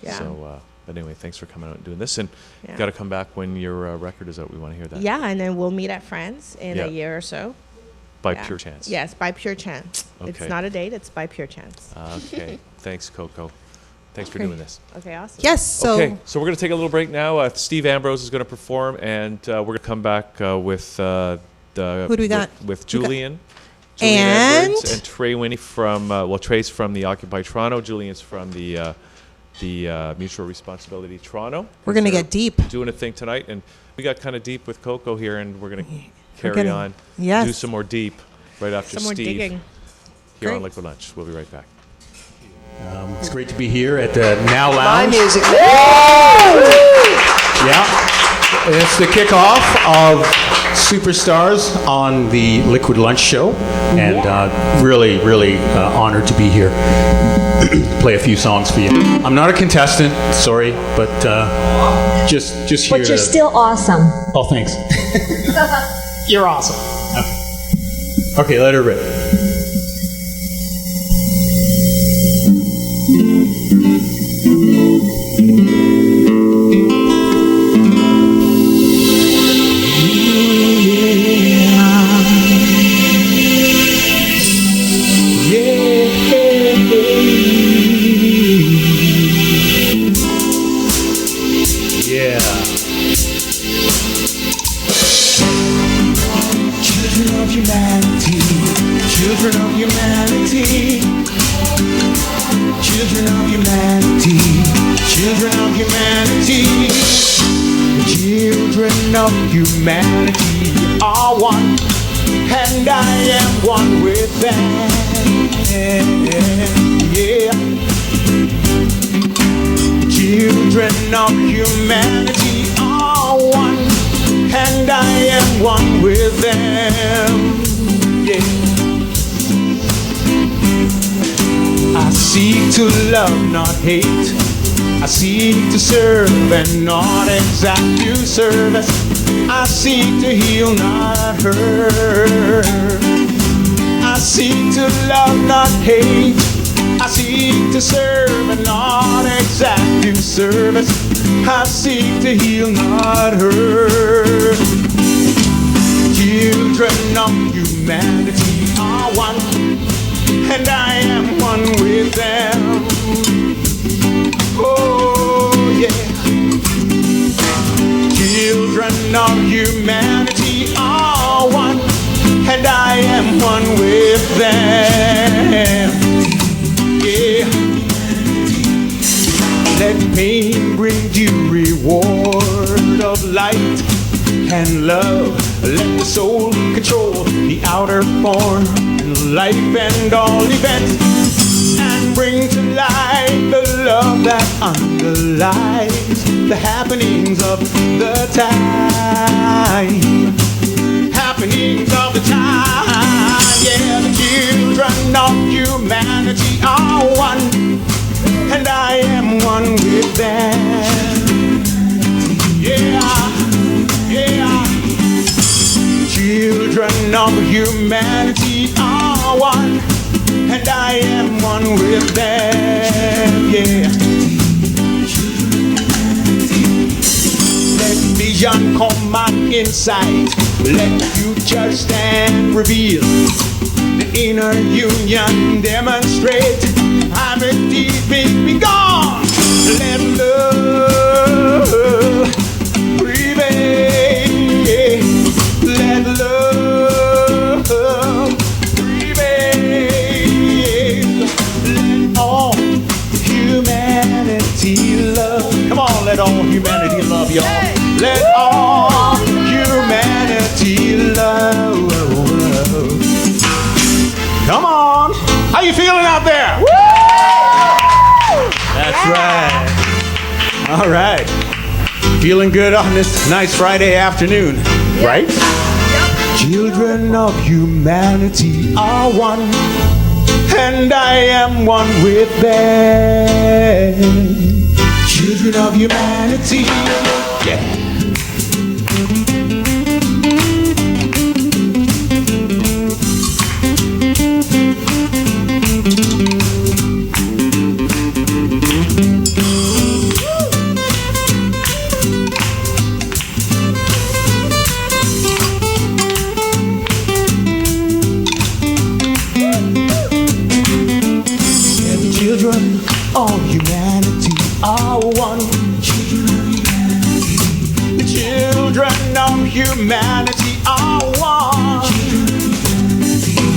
Speaker 6: Yeah.
Speaker 1: So, but anyway, thanks for coming out and doing this. And
Speaker 6: Yeah.
Speaker 1: got to come back when your record is out. We want to hear that.
Speaker 6: Yeah, and then we'll meet at France in a year or so.
Speaker 1: By
Speaker 6: Yeah.
Speaker 1: pure chance.
Speaker 6: Yes, by pure chance.
Speaker 1: Okay.
Speaker 6: It's not a date, it's by pure chance.
Speaker 1: Okay. Thanks, Coko. Thanks for doing this.
Speaker 6: Okay, awesome.
Speaker 2: Yes. So
Speaker 1: Okay, so we're going to take a little break now. Steve Ambrose is going to perform, and we're going to come back with the
Speaker 2: Who do we got?
Speaker 1: with Julian.
Speaker 2: And?
Speaker 1: Edwards and Trey Winney from Trey's from the Occupy Toronto. Julian's from the Mutual Responsibility Toronto.
Speaker 2: we're going to get deep.
Speaker 1: Doing a thing tonight, and we got kind of deep with Coko here, and we're going to carry on.
Speaker 2: Yes.
Speaker 1: Do some more deep right after
Speaker 6: Some more
Speaker 1: Steve
Speaker 6: digging.
Speaker 1: here on
Speaker 2: Great.
Speaker 1: Liquid Lunch. We'll be right back.
Speaker 7: It's great to be here at the Now
Speaker 3: My
Speaker 7: Lounge.
Speaker 3: music.
Speaker 7: Yeah, it's the kickoff of Superstars on the Liquid Lunch Show, and really, really honored to be here. Play a few songs for you. I'm not a contestant, sorry, but just here.
Speaker 8: But you're still awesome.
Speaker 7: Oh, thanks. You're awesome. Okay, let her rip.
Speaker 9: Children of humanity, children of humanity, children of humanity, children of humanity, children of humanity are one, and I am one with them. Yeah. Children of humanity are one, and I am one with them. Yeah. I seek to love, not hate. I seek to serve and not exact due service. I seek to heal, not hurt. I seek to love, not hate. I seek to serve and not exact due service. I seek to heal, not hurt. Children of humanity are one, and I am one with them. Oh yeah. Children of humanity are one, pain brings you reward of light and love. Let the soul control the outer form and life and all events, and bring to light the love that underlies the happenings of the time. Happenings of the time. Yeah, the children of humanity are one, and I am one with them. Yeah, yeah. Children of humanity are one, and I am one with them. Yeah. Let vision come out inside. Let the future stand reveal. The inner union demonstrate. Amity be gone. Let love prevail. Let love prevail. Let all humanity love. Come on, let all humanity love, y'all. Hey. Let all humanity love. Come on. How you feeling out there? Woo! That's right. All right. Feeling good on this nice Friday afternoon, right? Yep. Children of humanity are one, and I am one with them. Children of humanity, yeah. All humanity are one. The children of humanity are one.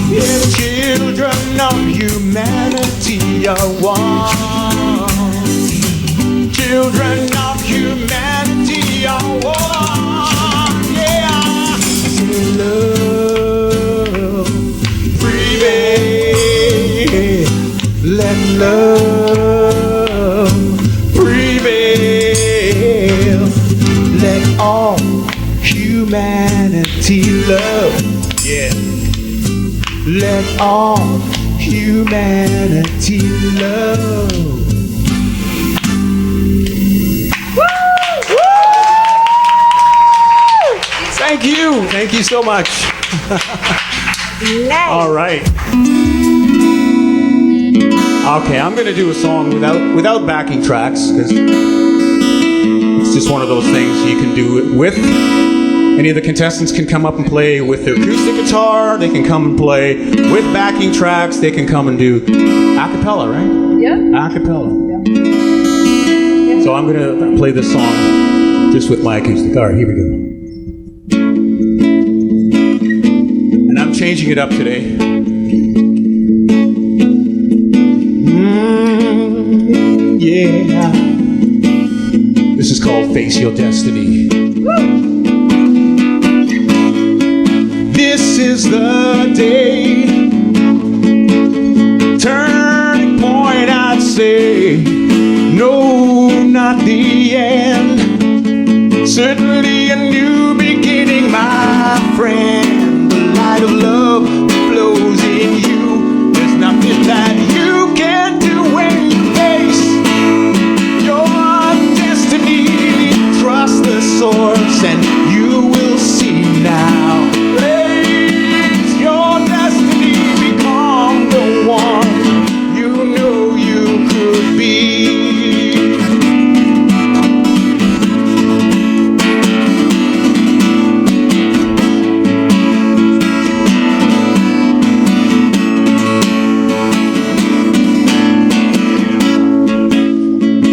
Speaker 9: Yeah, the children of humanity are one. Children of humanity are one. Yeah, love prevail. Let love prevail. Let all humanity love. Yeah. Let all humanity love. Woo! Woo! Thank you. Thank you so much.
Speaker 6: Nice.
Speaker 9: All right. Okay, I'm gonna do a song without backing tracks, because it's just one of those things you can do it with. Any of the contestants can come up and play with their acoustic guitar. They can come and play with backing tracks. They can come and do a cappella, right? Yeah. A cappella. Yeah. So I'm gonna play this song just with my acoustic. All right, here we go. And I'm changing it up today. Yeah. This is called Face Your Destiny. Woo! This is the day, turning point, I'd say. No, not the end. Certainly a new beginning, my friend. The light of love flows in you. There's nothing that you can do when you face your destiny. Trust the source and you will see now. Raise your destiny, become the one you know you could be.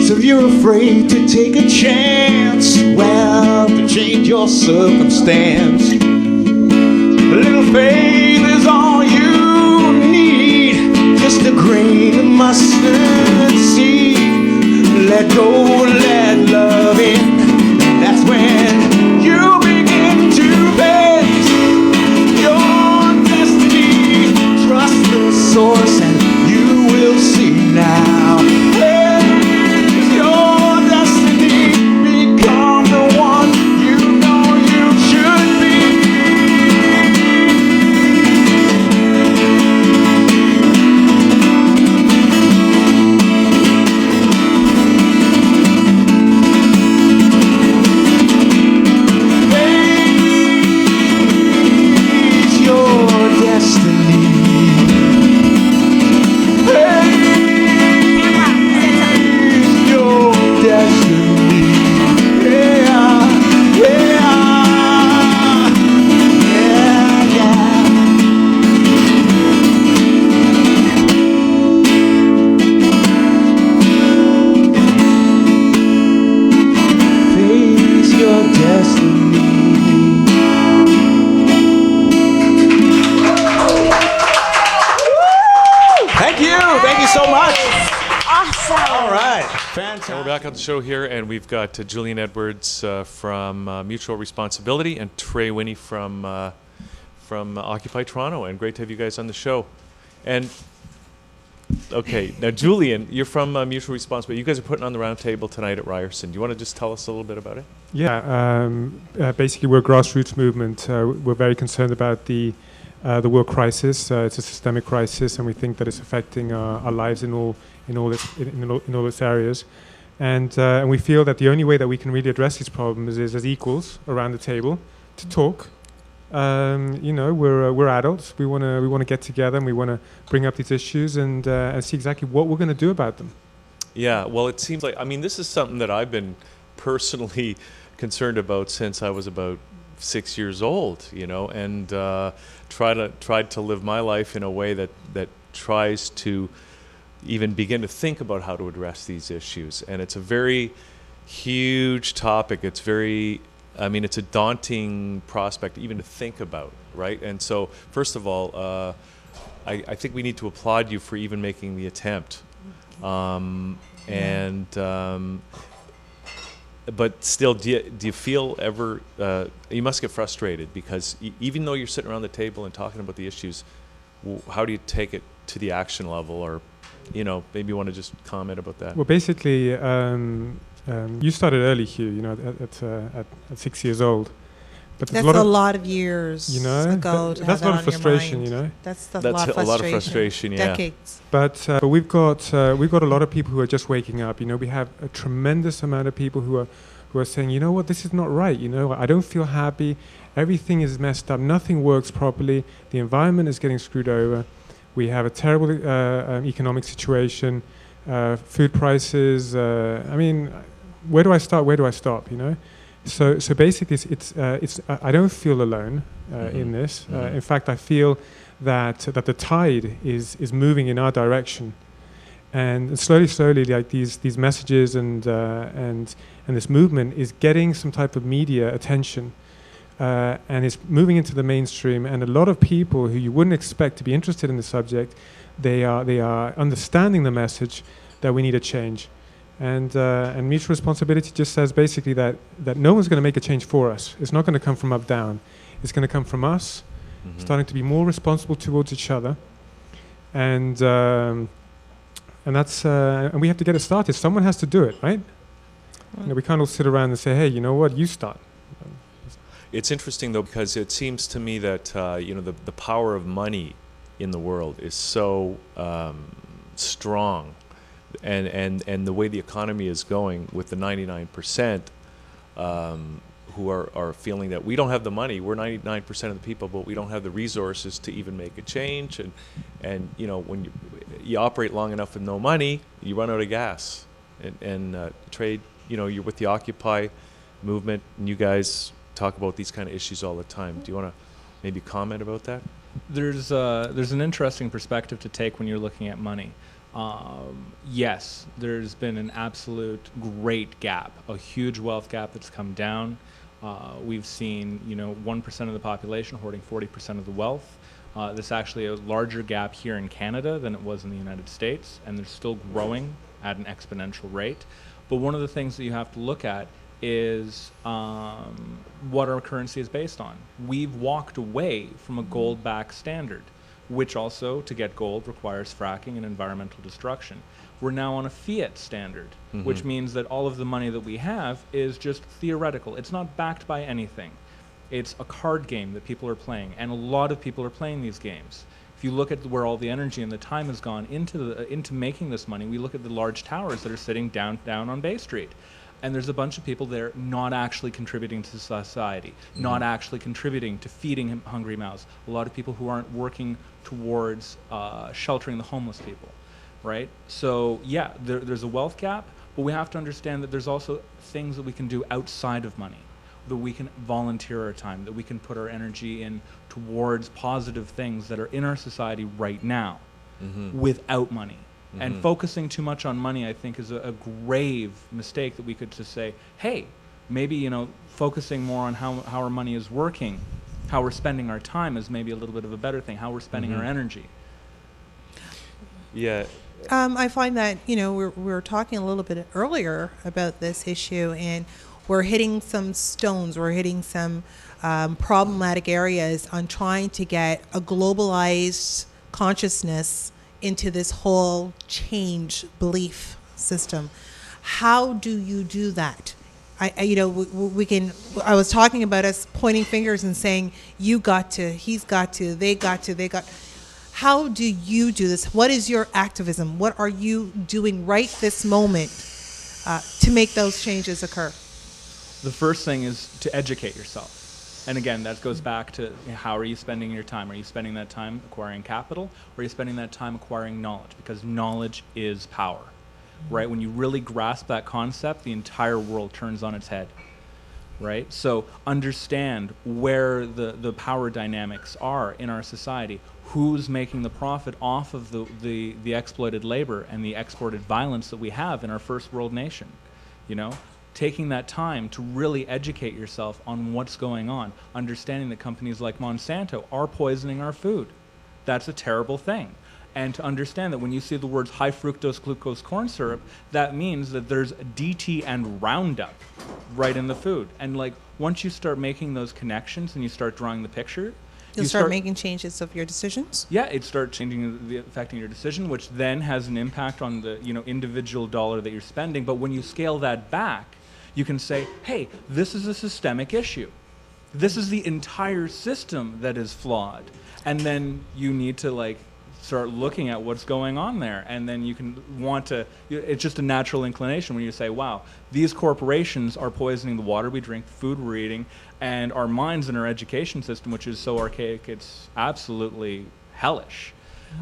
Speaker 9: So you're afraid to take a chance, well, to change your circumstance. A little faith is all you need, just a grain of mustard seed. Let go,
Speaker 7: All right.
Speaker 1: And
Speaker 7: Fantastic.
Speaker 1: we're back on the show here, and we've got Julian Edwards from Mutual Responsibility and Trey Winney from Occupy Toronto. And great to have you guys on the show. And okay, now Julian, you're from Mutual Responsibility. You guys are putting on the round table tonight at Ryerson. Do you want to just tell us a little bit about it?
Speaker 8: Yeah, basically we're a grassroots movement. We're very concerned about the world crisis. It's a systemic crisis, and we think that it's affecting our lives in all its areas. And we feel that the only way that we can really address these problems is as equals around the table to talk. We're adults. We want to get together, and we want to bring up these issues and see exactly what we're going to do about them.
Speaker 1: Yeah, well, it seems like, I mean, this is something that I've been personally concerned about since I was about 6 years old, and tried to live my life in a way that tries to even begin to think about how to address these issues. And it's a very huge topic. It's a daunting prospect even to think about, right? And so, first of all, I think we need to applaud you for even making the attempt. But still, do you feel ever, you must get frustrated because even though you're sitting around the table and talking about the issues, how do you take it to the action level? Or, maybe you want to just comment about that.
Speaker 8: Well, basically, you started early, Hugh, at 6 years old. But
Speaker 2: that's a lot of years ago.
Speaker 8: That's a lot of frustration,
Speaker 2: That's a lot of frustration.
Speaker 1: Yeah.
Speaker 2: Decades.
Speaker 8: But we've got a lot of people who are just waking up. We have a tremendous amount of people who are saying, you know what, this is not right. I don't feel happy. Everything is messed up. Nothing works properly. The environment is getting screwed over. We have a terrible economic situation. Food prices. Where do I start? Where do I stop? So basically, it's I don't feel alone in this. In fact, I feel that the tide is moving in our direction, and slowly, like these messages and this movement is getting some type of media attention, and it's moving into the mainstream. And a lot of people who you wouldn't expect to be interested in the subject, they are understanding the message that we need a change. And mutual responsibility just says basically that no one's going to make a change for us. It's not going to come from up down. It's going to come from us, starting to be more responsible towards each other, and that's and we have to get it started. Someone has to do it, right? We can't all sit around and say, hey, you know what, you start.
Speaker 1: It's interesting though because it seems to me that the power of money in the world is so strong. And the way the economy is going with the 99% who are feeling that we don't have the money, we're 99% of the people, but we don't have the resources to even make a change. And when you operate long enough with no money, you run out of gas. And Trey, you're with the Occupy movement, and you guys talk about these kind of issues all the time. Do you want to maybe comment about that?
Speaker 10: There's an interesting perspective to take when you're looking at money. Yes, there's been an absolute great gap, a huge wealth gap that's come down. We've seen, 1% of the population hoarding 40% of the wealth. There's actually a larger gap here in Canada than it was in the United States, and they're still growing at an exponential rate. But one of the things that you have to look at is what our currency is based on. We've walked away from a gold-backed standard, which also, to get gold, requires fracking and environmental destruction. We're now on a fiat standard, which means that all of the money that we have is just theoretical. It's not backed by anything. It's a card game that people are playing, and a lot of people are playing these games. If you look at where all the energy and the time has gone into making this money, we look at the large towers that are sitting down on Bay Street. And there's a bunch of people there not actually contributing to society, not actually contributing to feeding hungry mouths. A lot of people who aren't working towards sheltering the homeless people, right? So yeah, there's a wealth gap, but we have to understand that there's also things that we can do outside of money, that we can volunteer our time, that we can put our energy in towards positive things that are in our society right now without money. And focusing too much on money, I think, is a grave mistake that we could just say, hey, maybe, focusing more on how our money is working, how we're spending our time is maybe a little bit of a better thing, how we're spending our energy.
Speaker 1: Yeah,
Speaker 2: I find that, we were talking a little bit earlier about this issue, and we're hitting some stones. We're hitting some problematic areas on trying to get a globalized consciousness into this whole change belief system. How do you do that? We can. I was talking about us pointing fingers and saying, "You got to," "He's got to," "They got to," "They got." How do you do this? What is your activism? What are you doing right this moment to make those changes occur?
Speaker 10: The first thing is to educate yourself. And again, that goes back to how are you spending your time? Are you spending that time acquiring capital, or are you spending that time acquiring knowledge? Because knowledge is power, right? When you really grasp that concept, the entire world turns on its head, right? So understand where the power dynamics are in our society. Who's making the profit off of the exploited labor and the exported violence that we have in our first world nation, Taking that time to really educate yourself on what's going on, understanding that companies like Monsanto are poisoning our food. That's a terrible thing. And to understand that when you see the words high fructose glucose corn syrup, that means that there's DT and Roundup right in the food. And once you start making those connections and you start drawing the picture,
Speaker 2: You'll start making changes of your decisions?
Speaker 10: Yeah, it starts affecting your decision, which then has an impact on the individual dollar that you're spending. But when you scale that back, you can say, hey, this is a systemic issue. This is the entire system that is flawed. And then you need to start looking at what's going on there. And then you can it's just a natural inclination when you say, wow, these corporations are poisoning the water we drink, the food we're eating, and our minds and our education system, which is so archaic, it's absolutely hellish.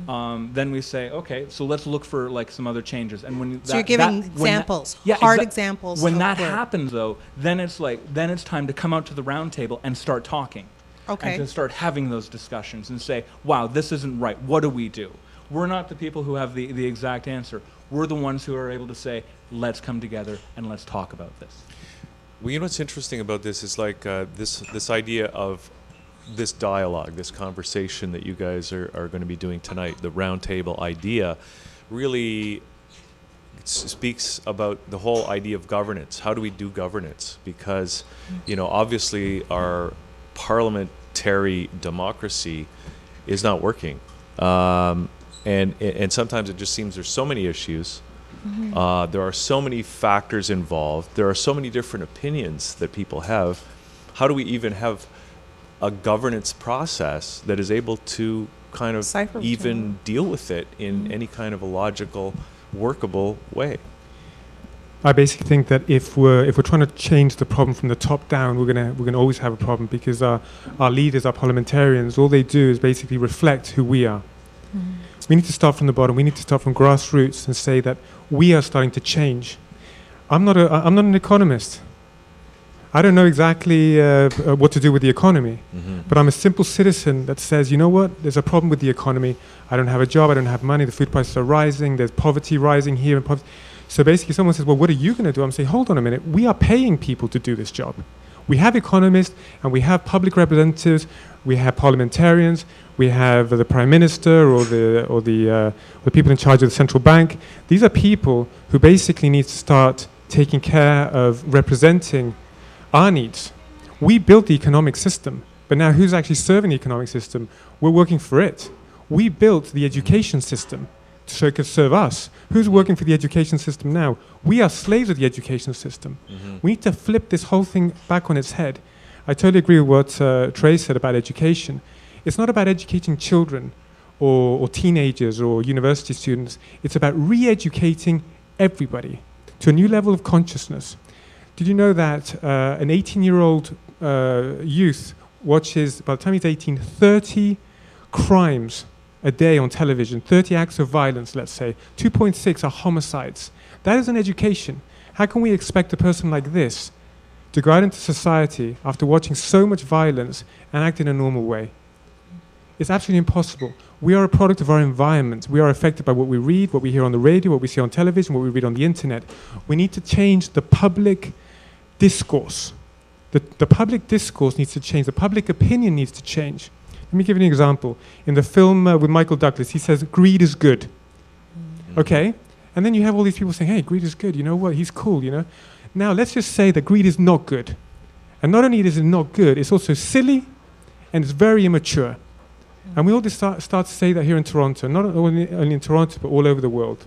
Speaker 10: Then we say, okay, so let's look for some other changes. And when
Speaker 2: you're giving examples, hard examples.
Speaker 10: When that happens, though, then it's time to come out to the round table and start talking.
Speaker 2: Okay.
Speaker 10: And to start having those discussions and say, wow, this isn't right. What do we do? We're not the people who have the exact answer. We're the ones who are able to say, let's come together and let's talk about this.
Speaker 1: Well, what's interesting about this is this idea of this dialogue, this conversation that you guys are going to be doing tonight, the roundtable idea, really speaks about the whole idea of governance. How do we do governance? Because, obviously our parliamentary democracy is not working. And sometimes it just seems there's so many issues. There are so many factors involved. There are so many different opinions that people have. How do we even have a governance process that is able to kind of even deal with it in any kind of a logical, workable way?
Speaker 8: I basically think that if we're trying to change the problem from the top down, we're gonna always have a problem, because our leaders, our parliamentarians, all they do is basically reflect who we are. We need to start from the bottom. We need to start from grassroots and say that we are starting to change. I'm not an economist. I don't know exactly what to do with the economy, but I'm a simple citizen that says, you know what, there's a problem with the economy. I don't have a job, I don't have money, the food prices are rising, there's poverty rising here. So basically someone says, well, what are you going to do? I'm saying, hold on a minute, we are paying people to do this job. We have economists and we have public representatives, we have parliamentarians, we have the Prime Minister or the people in charge of the central bank. These are people who basically need to start taking care of representing our needs. We built the economic system, but now who's actually serving the economic system? We're working for it. We built the education system so it could serve us. Who's working for the education system now? We are slaves of the education system. We need to flip this whole thing back on its head. I totally agree with what Trey said about education. It's not about educating children or teenagers or university students. It's about re-educating everybody to a new level of consciousness. Did you know that an 18-year-old youth watches, by the time he's 18, 30 crimes a day on television, 30 acts of violence, let's say. 2.6 are homicides. That is an education. How can we expect a person like this to go out into society after watching so much violence and act in a normal way? It's absolutely impossible. We are a product of our environment. We are affected by what we read, what we hear on the radio, what we see on television, what we read on the internet. We need to change the public discourse. The public discourse needs to change. The public opinion needs to change. Let me give you an example. In the film with Michael Douglas, he says, greed is good. Okay? And then you have all these people saying, hey, greed is good. You know what? He's cool, you know? Now, let's just say that greed is not good. And not only is it not good, it's also silly and it's very immature. And we all just start to say that here in Toronto, not only in Toronto, but all over the world.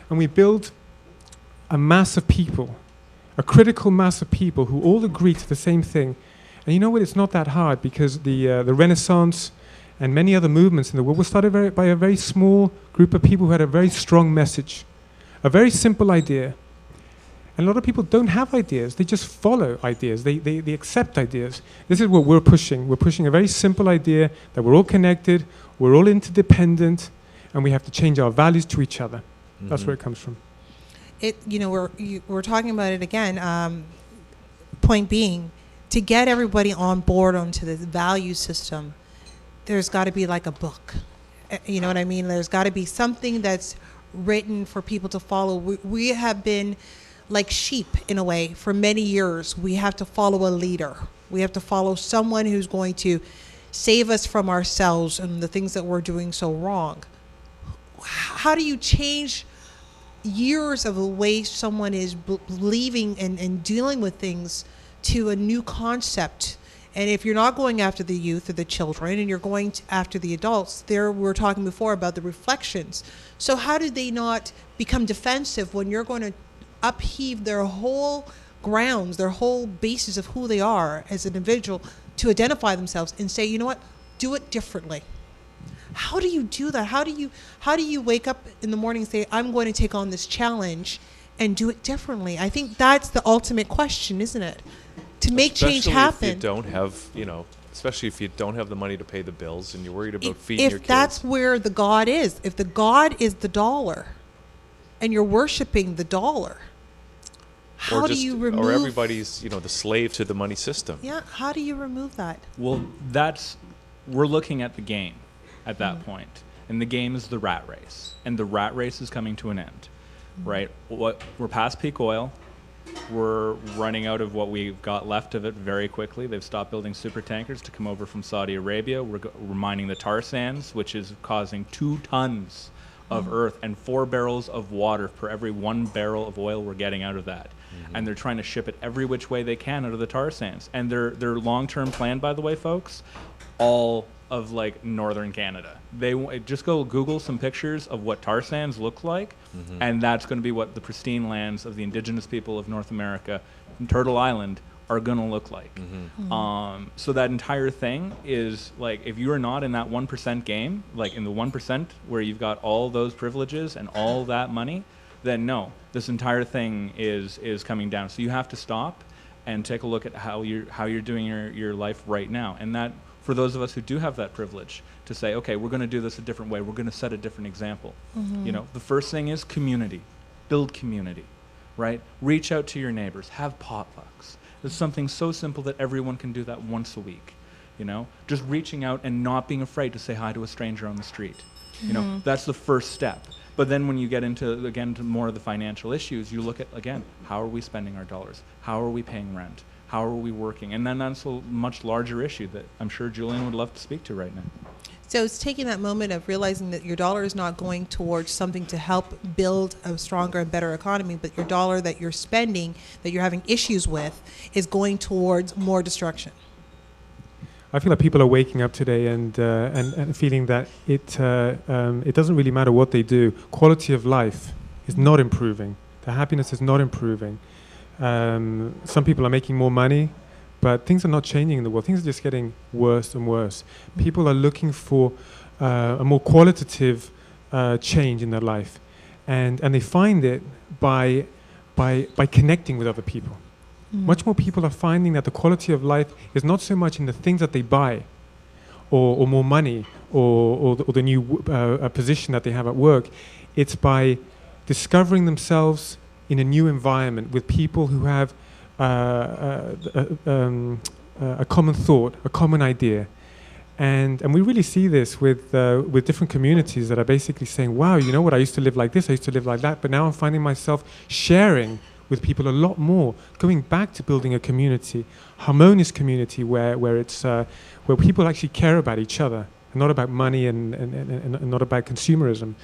Speaker 8: And we build a mass of people, a critical mass of people who all agree to the same thing. And you know what? It's not that hard, because the Renaissance and many other movements in the world were started by a very small group of people who had a very strong message, a very simple idea. And a lot of people don't have ideas. They just follow ideas. They accept ideas. This is what we're pushing. We're pushing a very simple idea that we're all connected, we're all interdependent, and we have to change our values to each other. That's where it comes from.
Speaker 2: We're talking about it again. Point being, to get everybody on board onto the value system, there's got to be like a book. You know what I mean? There's got to be something that's written for people to follow. We have been like sheep in a way for many years. We have to follow a leader. We have to follow someone who's going to save us from ourselves and the things that we're doing so wrong. How do you change years of the way someone is believing and dealing with things to a new concept? And if you're not going after the youth or the children and you're going after the adults, we were talking before about the reflections. So how do they not become defensive when you're going to upheave their whole grounds, their whole basis of who they are as an individual, to identify themselves and say, you know what, do it differently? How do you do that? How do you wake up in the morning and say, I'm going to take on this challenge and do it differently? I think that's the ultimate question, isn't it? To make change happen.
Speaker 1: If you don't have, especially if you don't have the money to pay the bills and you're worried about feeding your kids.
Speaker 2: If that's where the God is, if the God is the dollar and you're worshiping the dollar, how do you remove?
Speaker 1: Or everybody's, the slave to the money system.
Speaker 2: Yeah, how do you remove that?
Speaker 10: Well, we're looking at the game at that point. And the game is the rat race. And the rat race is coming to an end, right? We're past peak oil. We're running out of what we've got left of it very quickly. They've stopped building super tankers to come over from Saudi Arabia. We're mining the tar sands, which is causing 2 tons of earth and 4 barrels of water per every 1 barrel of oil we're getting out of that. And they're trying to ship it every which way they can out of the tar sands. And their long-term plan, by the way, folks, all of northern Canada. They just go Google some pictures of what tar sands look like, and that's going to be what the pristine lands of the indigenous people of North America, Turtle Island, are going to look like. So that entire thing is if you are not in that 1% game, in the 1% where you've got all those privileges and all that money, then no, this entire thing is coming down. So you have to stop and take a look at how you're doing your life right now. And that, for those of us who do have that privilege, to say, okay, we're going to do this a different way. We're going to set a different example. The first thing is community. Build community, right? Reach out to your neighbors. Have potlucks. It's something so simple that everyone can do that once a week. Just reaching out and not being afraid to say hi to a stranger on the street. That's the first step. But then when you get into more of the financial issues, you look at, again, how are we spending our dollars? How are we paying rent? How are we working? And then that's a much larger issue that I'm sure Julian would love to speak to right now.
Speaker 2: So it's taking that moment of realizing that your dollar is not going towards something to help build a stronger and better economy, but your dollar that you're spending, that you're having issues with, is going towards more destruction.
Speaker 8: I feel like people are waking up today and feeling that it doesn't really matter what they do. Quality of life is not improving. Their happiness is not improving. Some people are making more money, but things are not changing in the world. Things are just getting worse and worse. People are looking for a more qualitative change in their life, and they find it by connecting with other people. Much more people are finding that the quality of life is not so much in the things that they buy, or more money, or the new position that they have at work. It's by discovering themselves in a new environment with people who have a common thought, a common idea. And we really see this with different communities that are basically saying, wow, you know what, I used to live like this, I used to live like that, but now I'm finding myself sharing with people a lot more, going back to building a community, harmonious community where it's where people actually care about each other, and not about money and not about consumerism.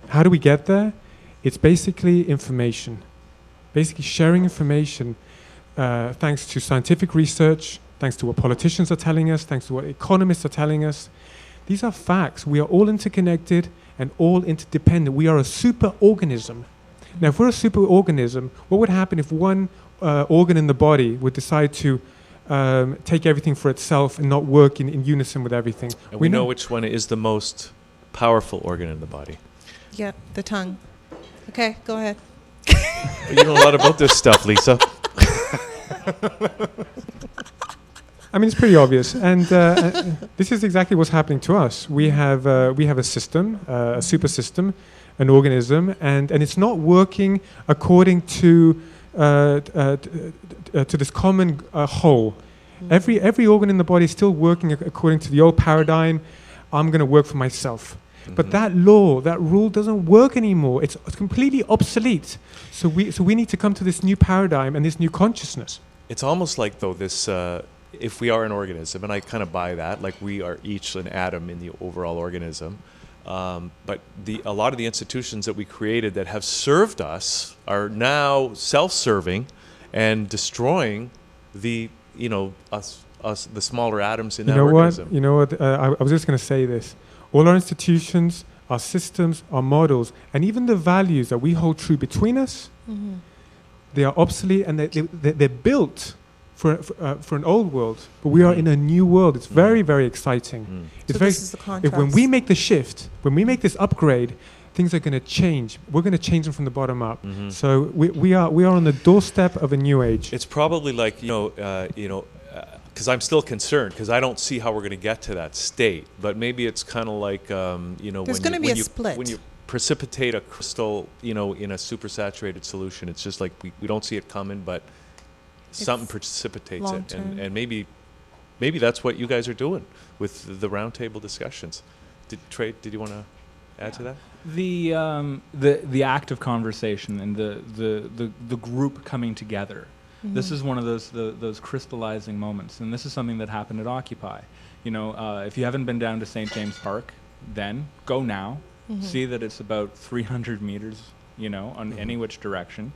Speaker 8: How do we get there? It's basically information. Basically sharing information thanks to scientific research, thanks to what politicians are telling us, thanks to what economists are telling us. These are facts. We are all interconnected and all interdependent. We are a super organism. Now, if we're a super organism, what would happen if one organ in the body would decide to take everything for itself and not work in unison with everything?
Speaker 1: And we know which one is the most powerful organ in the body.
Speaker 2: Yeah, the tongue. Okay, go ahead.
Speaker 1: You know a lot about this stuff, Lisa.
Speaker 8: I mean, it's pretty obvious, and this is exactly what's happening to us. We have a system, a super system, an organism, and it's not working according to this common whole. Every organ in the body is still working according to the old paradigm. I'm going to work for myself. But that law, that rule doesn't work anymore. It's completely obsolete. So we need to come to this new paradigm and this new consciousness.
Speaker 1: It's almost like, though, this, if we are an organism, and I kind of buy that, like we are each an atom in the overall organism, but a lot of the institutions that we created that have served us are now self-serving and destroying the, us, the smaller atoms in that organism.
Speaker 8: You know what? I was just going to say this. All our institutions, our systems, our models, and even the values that we hold true between us, they are obsolete, and they're built for an old world. But we are in a new world. It's very, very exciting. It's
Speaker 2: So this is the contrast.
Speaker 8: when we make the shift, when we make this upgrade, things are going to change. We're going to change them from the bottom up. So we are on the doorstep of a new age.
Speaker 1: It's probably like, because I'm still concerned because I don't see how we're going to get to that state. But maybe it's kind of like,
Speaker 2: There's going to be a split.
Speaker 1: When you precipitate a crystal, in a supersaturated solution, it's just like we don't see it coming, but something precipitates it. And maybe that's what you guys are doing with the roundtable discussions. Trey, did you want to add to that?
Speaker 10: The act of conversation and the group coming together. This is one of those crystallizing moments, and this is something that happened at Occupy. If you haven't been down to St. James Park, then go now. See that it's about 300 meters, on any which direction.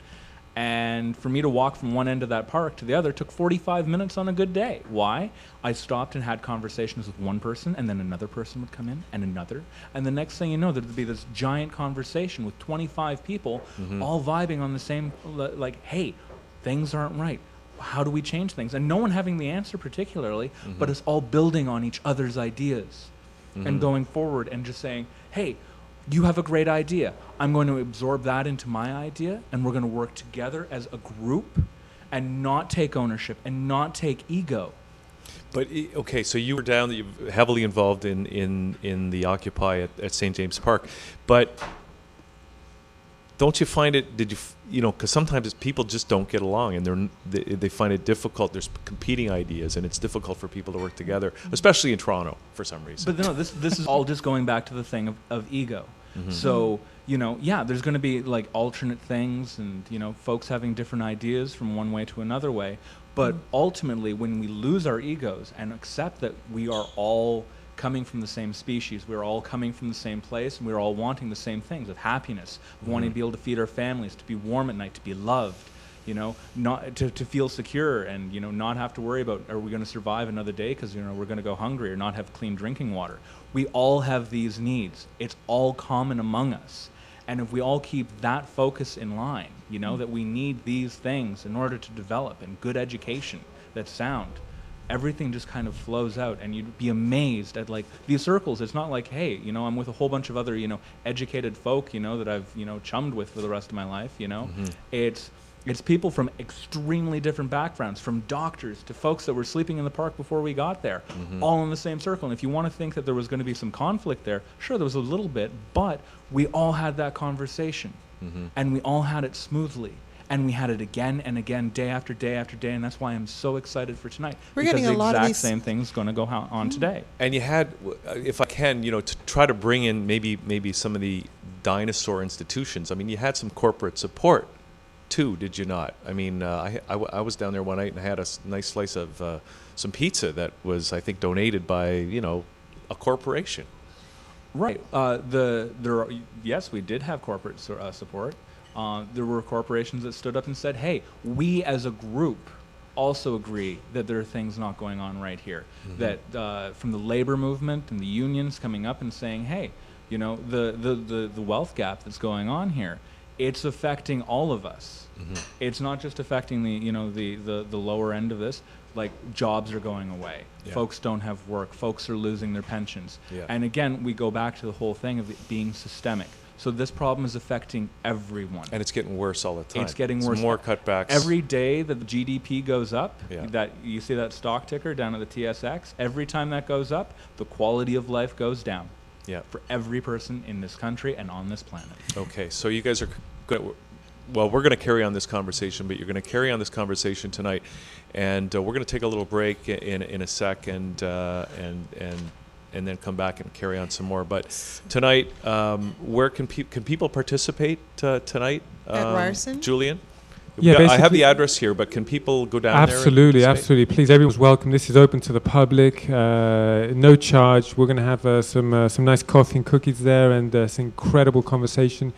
Speaker 10: And for me to walk from one end of that park to the other took 45 minutes on a good day. Why? I stopped and had conversations with one person, and then another person would come in, and another. And the next thing you know, there'd be this giant conversation with 25 people all vibing on the same, like, hey, things aren't right. How do we change things? And no one having the answer particularly, but it's all building on each other's ideas and going forward and just saying, hey, you have a great idea. I'm going to absorb that into my idea, and we're going to work together as a group and not take ownership and not take ego.
Speaker 1: But, okay, so you were heavily involved in the Occupy at St. James Park. But don't you find it, because sometimes people just don't get along and they find it difficult. There's competing ideas and it's difficult for people to work together, especially in Toronto for some reason.
Speaker 10: But no, this is all just going back to the thing of ego. So, there's going to be like alternate things and, folks having different ideas from one way to another way. But ultimately, when we lose our egos and accept that we are all coming from the same species, we're all coming from the same place, and we're all wanting the same things of happiness, of wanting to be able to feed our families, to be warm at night, to be loved, not to feel secure and, not have to worry about, are we going to survive another day because, we're going to go hungry or not have clean drinking water. We all have these needs. It's all common among us. And if we all keep that focus in line, that we need these things in order to develop and good education that's sound, everything just kind of flows out, and you'd be amazed at like these circles. It's not like, hey, I'm with a whole bunch of other, educated folk, that I've, chummed with for the rest of my life, It's people from extremely different backgrounds, from doctors to folks that were sleeping in the park before we got there, all in the same circle. And if you want to think that there was going to be some conflict there, sure, there was a little bit, but we all had that conversation, and we all had it smoothly. And we had it again and again, day after day after day, and that's why I'm so excited for tonight.
Speaker 2: We're
Speaker 10: because
Speaker 2: getting a lot of
Speaker 10: the
Speaker 2: these.
Speaker 10: exact same thing's going to go on today.
Speaker 1: And you had, if I can, to try to bring in maybe some of the dinosaur institutions. I mean, you had some corporate support too, did you not? I mean, I was down there one night and I had a nice slice of some pizza that was, I think, donated by a corporation.
Speaker 10: Right. Yes, we did have corporate support. There were corporations that stood up and said, hey, we as a group also agree that there are things not going on right here. That from the labor movement and the unions coming up and saying, hey, you know, the wealth gap that's going on here, it's affecting all of us. It's not just affecting the lower end of this. Like, jobs are going away. Yeah. Folks don't have work. Folks are losing their pensions. Yeah. And again, we go back to the whole thing of it being systemic. So this problem is affecting everyone.
Speaker 1: And it's getting worse all the time.
Speaker 10: It's getting worse.
Speaker 1: More cutbacks.
Speaker 10: Every day that the GDP goes up, that you see that stock ticker down at the TSX, every time that goes up, the quality of life goes down. Yeah. For every person in this country and on this planet. Okay, so you guys are good. Well, we're going to carry on this conversation, but you're going to carry on this conversation tonight, and we're going to take a little break in a sec, and then come back and carry on some more. But tonight, where can people participate tonight?
Speaker 2: At Ryerson?
Speaker 1: Julian?
Speaker 8: Yeah,
Speaker 1: I have the address here, but can people go down there?
Speaker 8: Absolutely. Please, everyone's welcome. This is open to the public, no charge. We're going to have some nice coffee and cookies there, and some incredible conversation.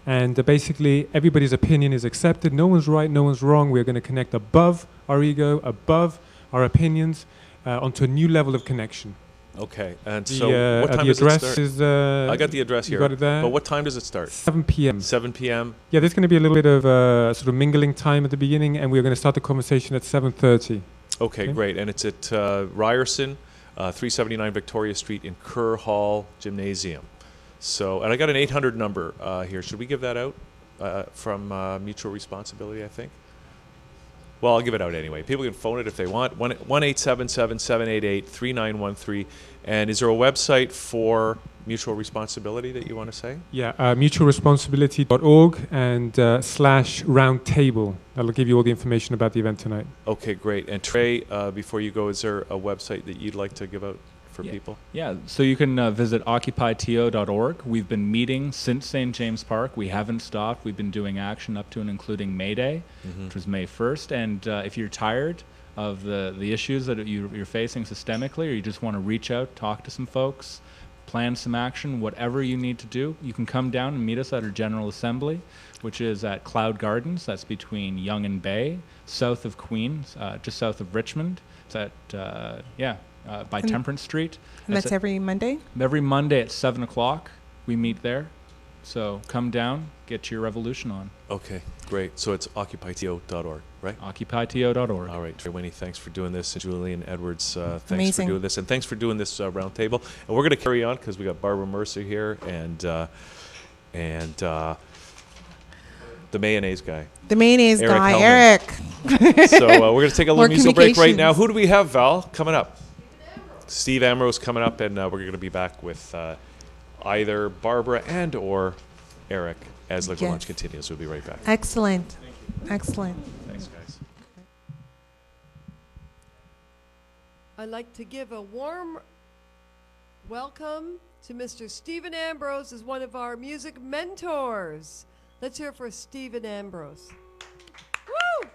Speaker 8: And basically, everybody's opinion is accepted. No one's right, no one's wrong. We're going to connect above our ego, above our opinions, onto a new level of connection.
Speaker 1: Okay, and so what time does it start? I got the address here.
Speaker 8: You got it there?
Speaker 1: But what time does it start?
Speaker 8: 7 p.m.
Speaker 1: 7 p.m.
Speaker 8: Yeah, there's going to be a little bit of sort of mingling time at the beginning, and we're going to start the conversation at 7:30.
Speaker 1: Okay, great. And it's at Ryerson, 379 Victoria Street in Kerr Hall Gymnasium. So, and I got an 800 number here. Should we give that out from Mutual Responsibility, I think? Well, I'll give it out anyway. People can phone it if they want. 1-877-788-3913. And is there a website for Mutual Responsibility that you want to say?
Speaker 8: Yeah, mutualresponsibility.org and /roundtable. That'll give you all the information about the event tonight.
Speaker 1: Okay, great. And Trey, before you go, is there a website that you'd like to give out for people?
Speaker 10: Yeah, so you can visit occupyto.org. We've been meeting since St. James Park. We haven't stopped. We've been doing action up to and including May Day, which was May 1st. And if you're tired of the issues that you're facing systemically, or you just want to reach out, talk to some folks, plan some action, whatever you need to do, you can come down and meet us at our General Assembly, which is at Cloud Gardens. That's between Yonge and Bay, south of Queens, just south of Richmond. It's at, by Temperance Street.
Speaker 2: And that's every Monday?
Speaker 10: Every Monday at 7 o'clock, we meet there. So come down, get your revolution on.
Speaker 1: Okay, great. So it's occupyto.org, right?
Speaker 10: Occupyto.org.
Speaker 1: All right, Trey Winney, thanks for doing this. And Julian Edwards, thanks for doing this. And thanks for doing this roundtable. And we're going to carry on because we got Barbara Mercer here and the mayonnaise guy.
Speaker 2: The mayonnaise guy,
Speaker 1: Hellman.
Speaker 2: Eric.
Speaker 1: So we're going to take a little musical break right now. Who do we have, Val, coming up? Steve Ambrose coming up, and we're going to be back with either Barbara and or Eric as Liquid Lunch continues. We'll be right back.
Speaker 2: Excellent. Excellent.
Speaker 1: Thanks, guys.
Speaker 3: I'd like to give a warm welcome to Mr. Stephen Ambrose as one of our music mentors. Let's hear it for Stephen Ambrose. Woo!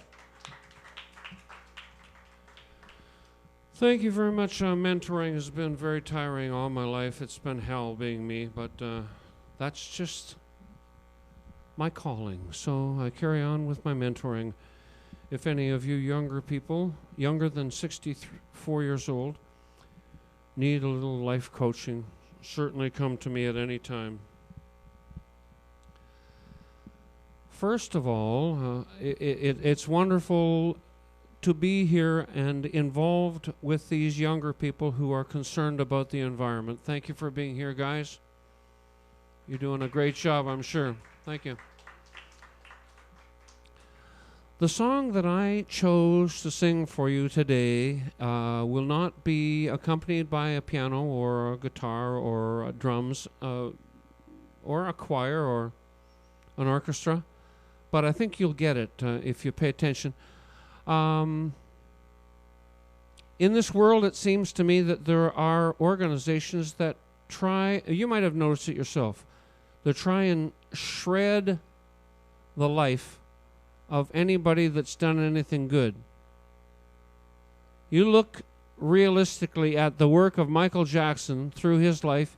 Speaker 11: Thank you very much. Mentoring has been very tiring all my life. It's been hell being me, but that's just my calling. So I carry on with my mentoring. If any of you younger people, younger than 64 years old, need a little life coaching, certainly come to me at any time. First of all, it's wonderful to be here and involved with these younger people who are concerned about the environment. Thank you for being here, guys. You're doing a great job, I'm sure. Thank you. The song that I chose to sing for you today will not be accompanied by a piano or a guitar or drums or a choir or an orchestra, but I think you'll get it if you pay attention. In this world, it seems to me that there are organizations that try, you might have noticed it yourself, they try and shred the life of anybody that's done anything good. You look realistically at the work of Michael Jackson through his life,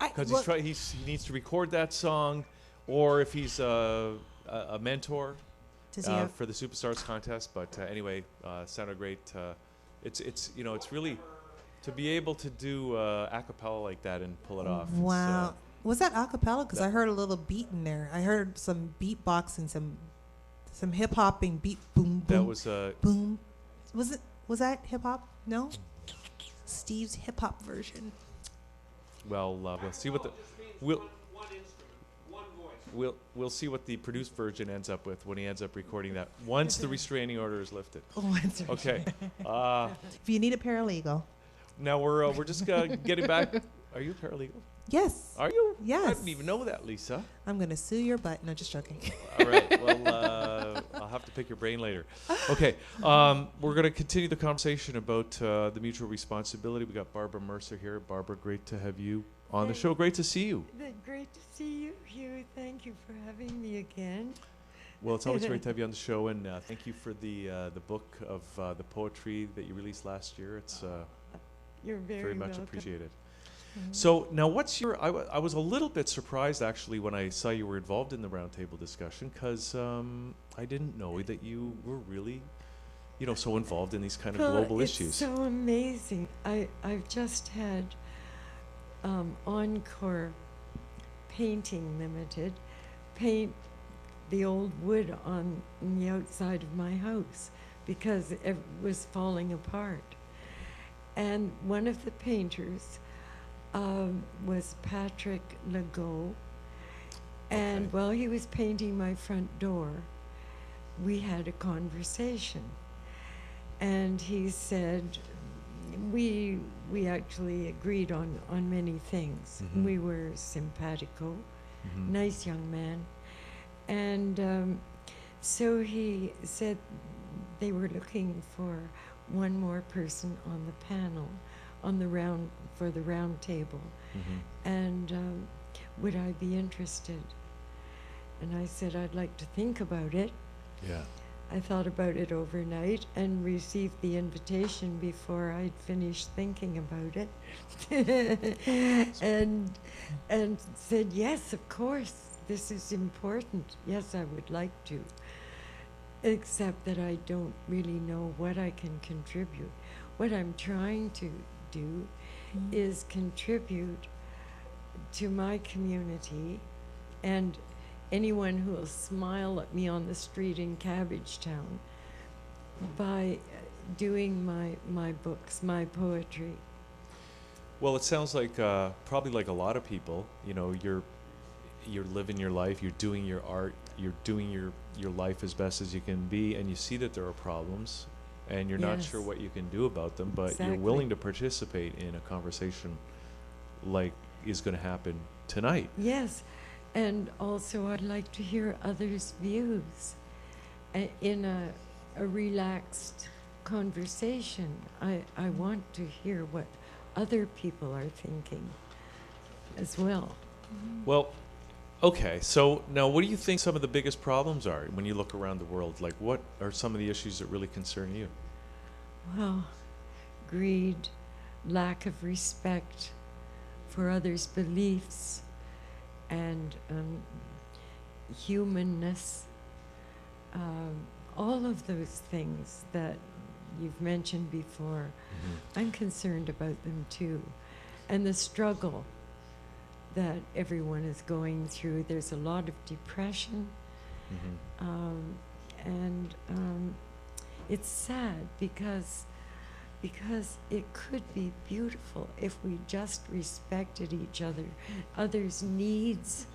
Speaker 1: because he needs to record that song, or if he's a mentor for the Superstars contest. But anyway, sounded great. It's really to be able to do a cappella like that and pull it off.
Speaker 2: Wow. Was that a cappella? Because I heard a little beat in there. I heard some beatbox and some hip hopping beat. Boom, boom.
Speaker 1: That was
Speaker 2: boom. Was that hip hop? No. Steve's hip hop version.
Speaker 1: Well, we'll see what we'll see what the produced version ends up with when he ends up recording that once the restraining order is lifted. Okay.
Speaker 2: If you need a paralegal.
Speaker 1: Now we're just getting back. Are you a paralegal?
Speaker 2: Yes.
Speaker 1: Are you?
Speaker 2: Yes.
Speaker 1: I didn't even know that, Lisa.
Speaker 2: I'm going to sue your butt. No, just joking.
Speaker 1: All right. Well, I'll have to pick your brain later. Okay. We're going to continue the conversation about the mutual responsibility. We got Barbara Mercer here. Barbara, great to have you on the show. Great to see you.
Speaker 12: Great to see you, Hugh. Thank you for having me again.
Speaker 1: Well, it's always great to have you on the show, and thank you for the book of the poetry that you released last year. It's
Speaker 12: you're very
Speaker 1: much
Speaker 12: welcome.
Speaker 1: appreciated. So now what's your, I was a little bit surprised actually when I saw you were involved in the roundtable discussion, because I didn't know that you were really, so involved in these kind of global issues.
Speaker 12: It's so amazing. I've just had Encore Painting Limited paint the old wood on the outside of my house because it was falling apart. And one of the painters was Patrick Legault, and while he was painting my front door, we had a conversation, and he said we actually agreed on many things.
Speaker 1: Mm-hmm.
Speaker 12: We were simpatico,
Speaker 1: Mm-hmm.
Speaker 12: nice young man, and so he said they were looking for one more person on the panel, on the round table,
Speaker 1: Mm-hmm.
Speaker 12: and would I be interested? And I said I'd like to think about it.
Speaker 1: Yeah.
Speaker 12: I thought about it overnight and received the invitation before I'd finished thinking about it, and said yes, of course, this is important. Yes, I would like to. Except that I don't really know what I can contribute. What I'm trying to do is contribute to my community and anyone who will smile at me on the street in Cabbagetown by doing my books, my poetry.
Speaker 1: Well, it sounds like probably like a lot of people, you're living your life, you're doing your art, you're doing your life as best as you can be, and you see that there are problems, and you're not sure what you can do about them, but you're willing to participate in a conversation like is going to happen tonight.
Speaker 12: Yes, and also I'd like to hear others' views in a relaxed conversation. I want to hear what other people are thinking as well.
Speaker 1: Well, okay, so now what do you think some of the biggest problems are when you look around the world? Like, what are some of the issues that really concern you?
Speaker 12: Well, greed, lack of respect for others' beliefs, and humanness, all of those things that you've mentioned before.
Speaker 1: Mm-hmm.
Speaker 12: I'm concerned about them too. And the struggle that everyone is going through. There's a lot of depression, and it's sad because it could be beautiful if we just respected each other's needs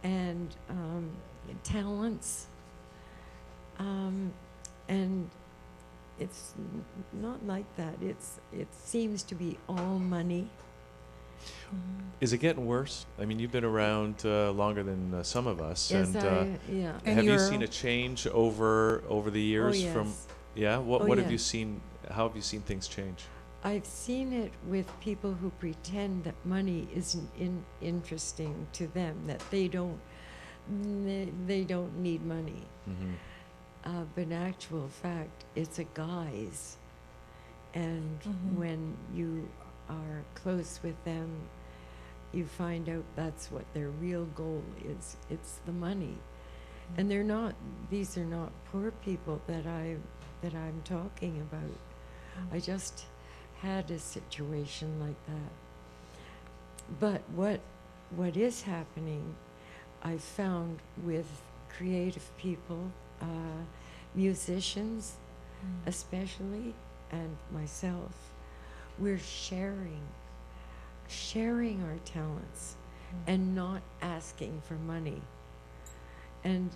Speaker 12: and talents, and it's not like that. It seems to be all money.
Speaker 1: Is it getting worse? I mean, you've been around longer than some of us,
Speaker 12: yes,
Speaker 1: and
Speaker 12: yeah.
Speaker 1: Have you seen a change over the years?
Speaker 12: Oh, yes.
Speaker 1: What have you seen? How have you seen things change?
Speaker 12: I've seen it with people who pretend that money isn't interesting to them, that they don't need money. But in actual fact, it's a guise, and when you are close with them, you find out that's what their real goal is. It's the money. And they're not, these are not poor people that I'm talking about. I just had a situation like that. But what is happening, I found with creative people, musicians especially, and myself, we're sharing our talents and not asking for money. And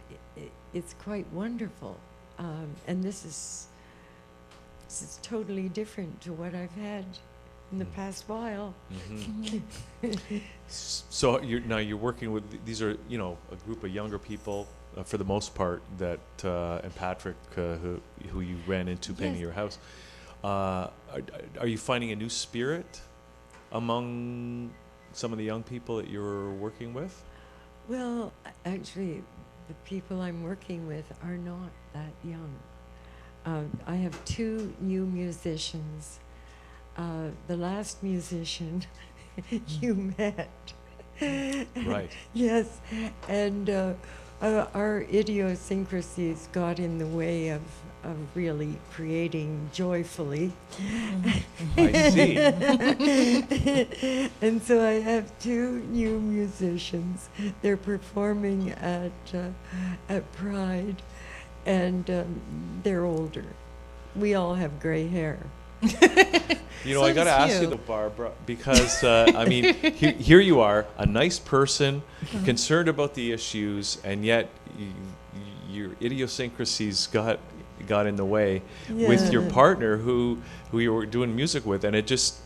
Speaker 12: it's quite wonderful. And this is totally different to what I've had in the past while.
Speaker 1: So you're working with, these are, you know, a group of younger people, for the most part, that and Patrick, who you ran into painting your house. Are you finding a new spirit among some of the young people that you're working with?
Speaker 12: Well, actually, the people I'm working with are not that young. I have 2 new musicians. The last musician you met.
Speaker 1: Right.
Speaker 12: Yes, and our idiosyncrasies got in the way of really creating joyfully.
Speaker 1: I see.
Speaker 12: And so I have 2 new musicians. They're performing at Pride, and they're older. We all have gray hair.
Speaker 1: You know, I got to ask you, though, Barbara, because, I mean, here you are, a nice person, concerned about the issues, and yet your idiosyncrasies got in the way with your partner who you were doing music with, and it's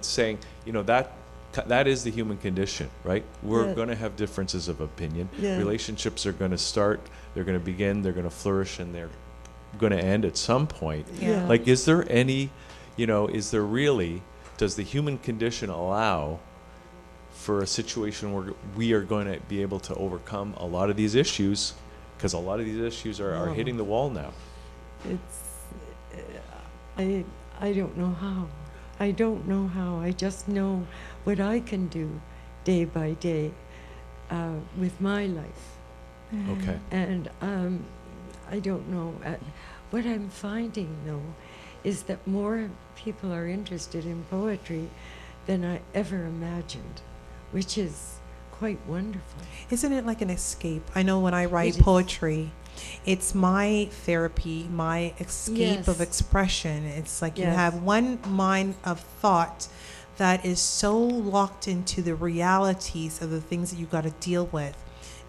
Speaker 1: saying, you know, that is the human condition, right? We're going to have differences of opinion. Relationships are going to start, they're going to begin, they're going to flourish, and they're going to end at some point. Like, is there any, you know, does the human condition allow for a situation where we are going to be able to overcome a lot of these issues? Because a lot of these issues are hitting the wall now.
Speaker 12: I don't know how. I don't know how. I just know what I can do day by day with my life.
Speaker 1: Okay.
Speaker 12: And I don't know. What I'm finding, though, is that more people are interested in poetry than I ever imagined, which is quite wonderful.
Speaker 2: Isn't it like an escape? I know when I write poetry, it's my therapy, my escape of expression. It's like you have one mind of thought that is so locked into the realities of the things that you've got to deal with.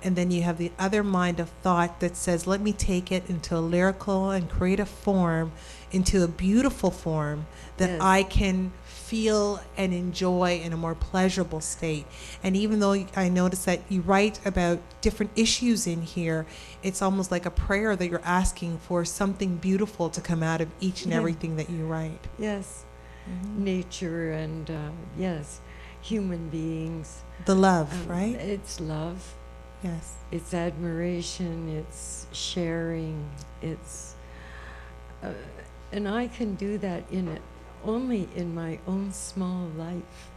Speaker 2: And then you have the other mind of thought that says, let me take it into a lyrical and create a form, into a beautiful form that I can feel and enjoy in a more pleasurable state. And even though I notice that you write about different issues in here, it's almost like a prayer that you're asking for something beautiful to come out of each and everything that you write.
Speaker 12: Yes. Nature and, human beings.
Speaker 2: The love, right?
Speaker 12: It's love.
Speaker 2: Yes.
Speaker 12: It's admiration, it's sharing, and I can do that only in my own small life.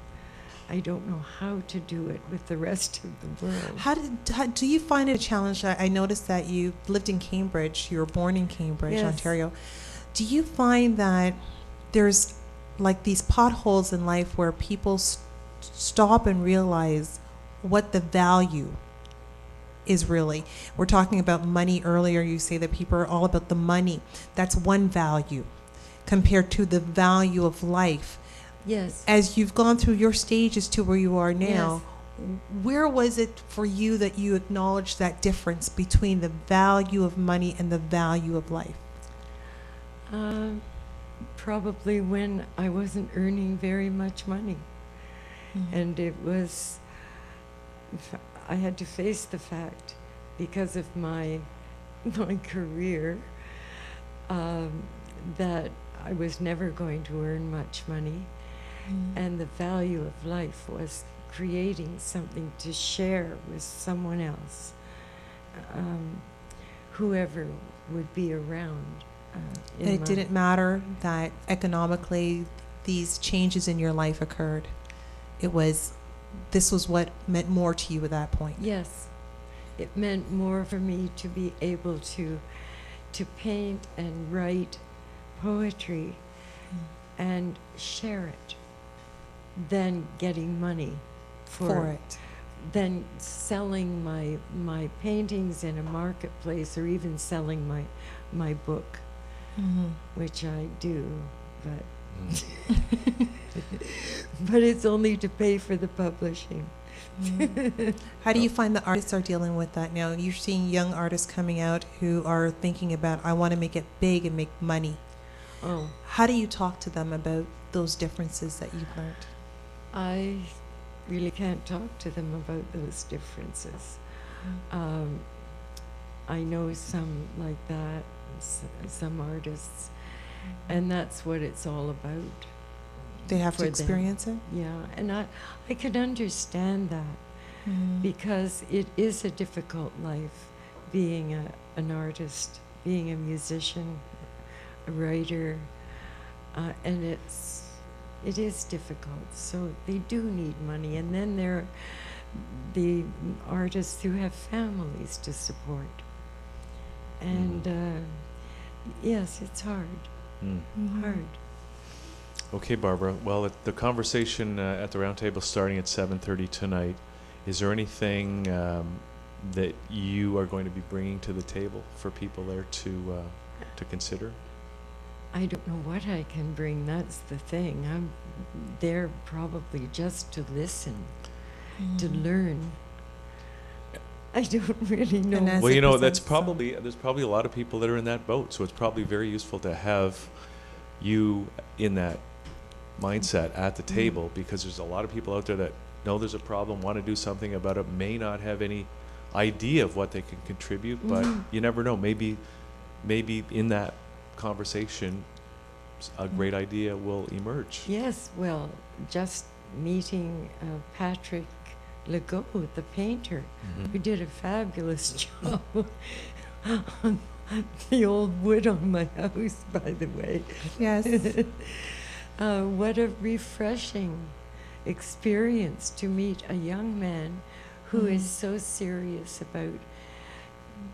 Speaker 12: I don't know how to do it with the rest of the world.
Speaker 2: How do you find it a challenge? I noticed that you lived in Cambridge. You were born in Cambridge, Ontario. Do you find that there's like these potholes in life where people stop and realize what the value is really? We're talking about money earlier. You say that people are all about the money. That's one value compared to the value of life.
Speaker 12: Yes.
Speaker 2: As you've gone through your stages to where you are now, where was it for you that you acknowledged that difference between the value of money and the value of life?
Speaker 12: Probably when I wasn't earning very much money. And I had to face the fact, because of my career, that I was never going to earn much money. And the value of life was creating something to share with someone else, whoever would be around.
Speaker 2: And it didn't matter that economically these changes in your life occurred. It was this was what meant more to you at that point?
Speaker 12: Yes. It meant more for me to be able to paint and write poetry and share it than getting money for it. Than selling my paintings in a marketplace, or even selling my book, which I do, but but it's only to pay for the publishing.
Speaker 2: How do you find the artists are dealing with that now? You're seeing young artists coming out who are thinking about, I want to make it big and make money.
Speaker 12: Oh.
Speaker 2: How do you talk to them about those differences that you've learned?
Speaker 12: I really can't talk to them about those differences. I know some like that, some artists, and that's what it's all about.
Speaker 2: They have to
Speaker 12: for
Speaker 2: experience
Speaker 12: them.
Speaker 2: it?
Speaker 12: Yeah, and I can understand that, because it is a difficult life, being an artist, being a musician, a writer, and it is difficult. So they do need money, and then there are the artists who have families to support, and yes, it's hard. Hard.
Speaker 1: Okay, Barbara. Well, the conversation at the round table starting at 7:30 tonight. Is there anything that you are going to be bringing to the table for people there to consider?
Speaker 12: I don't know what I can bring. That's the thing. I'm there probably just to listen, to learn. I don't really know.
Speaker 1: Well, you know, there's probably a lot of people that are in that boat. So it's probably very useful to have you in that mindset at the table, because there's a lot of people out there that know there's a problem, want to do something about it, may not have any idea of what they can contribute, but you never know. Maybe in that conversation, a great idea will emerge.
Speaker 12: Yes, well, just meeting Patrick Legault, the painter, who did a fabulous job on the old wood on my house, by the way.
Speaker 2: Yes.
Speaker 12: What a refreshing experience to meet a young man who is so serious about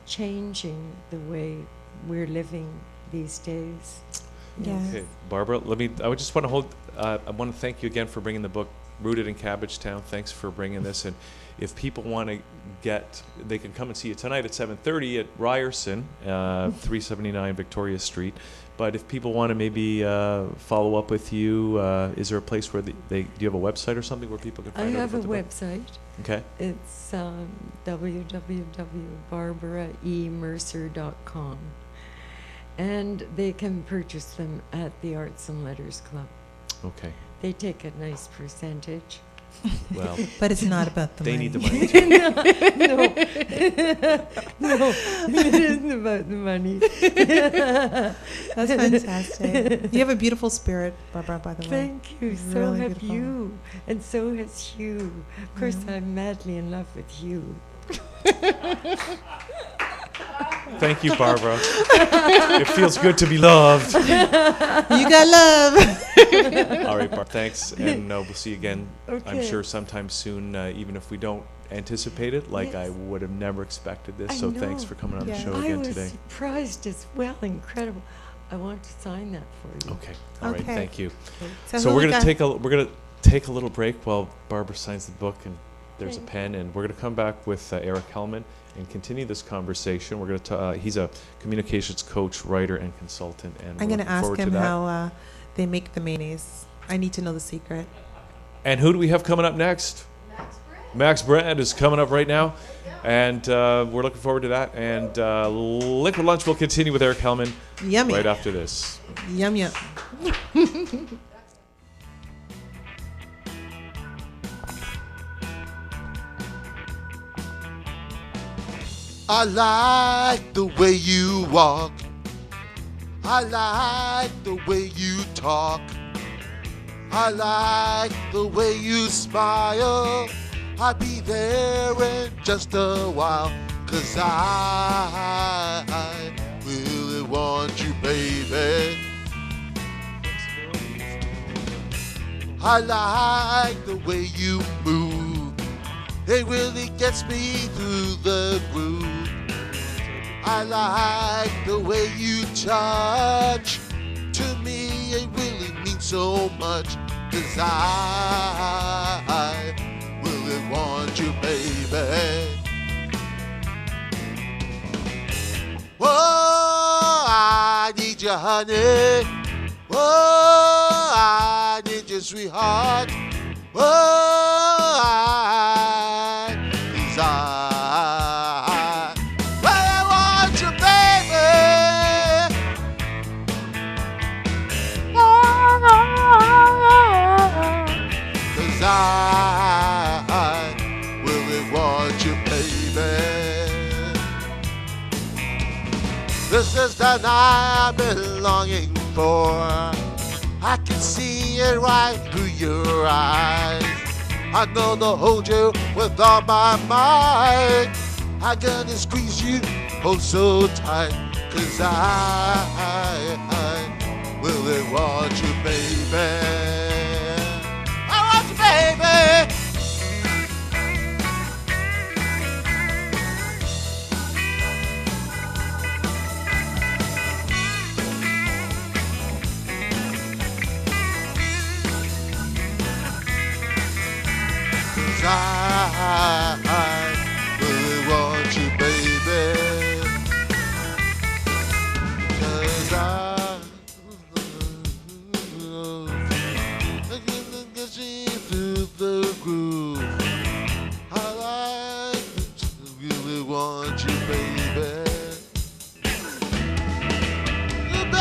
Speaker 12: changing the way we're living these days.
Speaker 2: Yes.
Speaker 1: Okay, Barbara, I would just want to I want to thank you again for bringing the book Rooted in Cabbagetown. Thanks for bringing this. And if people want to they can come and see you tonight at 7:30 at Ryerson, 379 Victoria Street. But if people want to maybe follow up with you, is there a place where do you have a website or something where people can find out?
Speaker 12: I have a
Speaker 1: about the book?
Speaker 12: website.
Speaker 1: Okay.
Speaker 12: It's www.barbaraemercer.com. And they can purchase them at the Arts and Letters Club.
Speaker 1: Okay.
Speaker 12: They take a nice percentage.
Speaker 1: Well,
Speaker 2: but it's not about the
Speaker 1: they
Speaker 2: money.
Speaker 1: need the money too.
Speaker 12: No, it isn't about the money.
Speaker 2: That's fantastic. You have a beautiful spirit, Barbara, by the way.
Speaker 12: Thank you. So
Speaker 2: Really
Speaker 12: have
Speaker 2: beautiful.
Speaker 12: you. And so has Hugh. Of course, I'm madly in love with Hugh.
Speaker 1: Thank you, Barbara. It feels good to be loved.
Speaker 2: You got love.
Speaker 1: All right, Barbara, thanks. And we'll see you again, I'm
Speaker 12: Okay.
Speaker 1: sure, sometime soon, even if we don't anticipate it. Like, I would have never expected this.
Speaker 12: I
Speaker 1: So
Speaker 12: know.
Speaker 1: thanks for coming on the show
Speaker 12: I
Speaker 1: again
Speaker 12: was
Speaker 1: today.
Speaker 12: surprised as well. Incredible. I want to sign that for you.
Speaker 1: Okay. All right.
Speaker 2: Okay.
Speaker 1: Thank you.
Speaker 2: So
Speaker 1: So
Speaker 2: who
Speaker 1: we're
Speaker 2: we
Speaker 1: gonna
Speaker 2: got?
Speaker 1: take a little break while Barbara signs the book, and there's a pen, and we're gonna come back with Eric Hellman and continue this conversation. We're gonna he's a communications coach, writer, and consultant, and
Speaker 2: I'm
Speaker 1: we're
Speaker 2: going to
Speaker 1: looking
Speaker 2: ask
Speaker 1: forward to
Speaker 2: him
Speaker 1: that.
Speaker 2: how they make the mayonnaise. I need to know the secret.
Speaker 1: And who do we have coming up next? Max Brand is coming up right now, and we're looking forward to that. And Liquid Lunch will continue with Eric Hellman
Speaker 2: Yummy.
Speaker 1: right after this.
Speaker 2: Yum, yum.
Speaker 13: I like the way you walk. I like the way you talk. I like the way you smile. I'll be there in just a while, 'cause I really want you, baby. I like the way you move. it really gets me through the groove. I like the way you touch. To me, it really means so much. 'Cause I really want you, baby. Whoa, I need you, honey. Whoa, I need you, sweetheart. Whoa, I desire. Well, I want you, baby. Cause I really want you, baby. This is the night I've been longing for. I can see it right through your eyes. I'm gonna hold you with all my might. I'm gonna squeeze you oh so tight. 'Cause I really want you, baby. I want you, baby. I really want you, baby. 'Cause I can get you through the groove. I really want you, baby. Baby.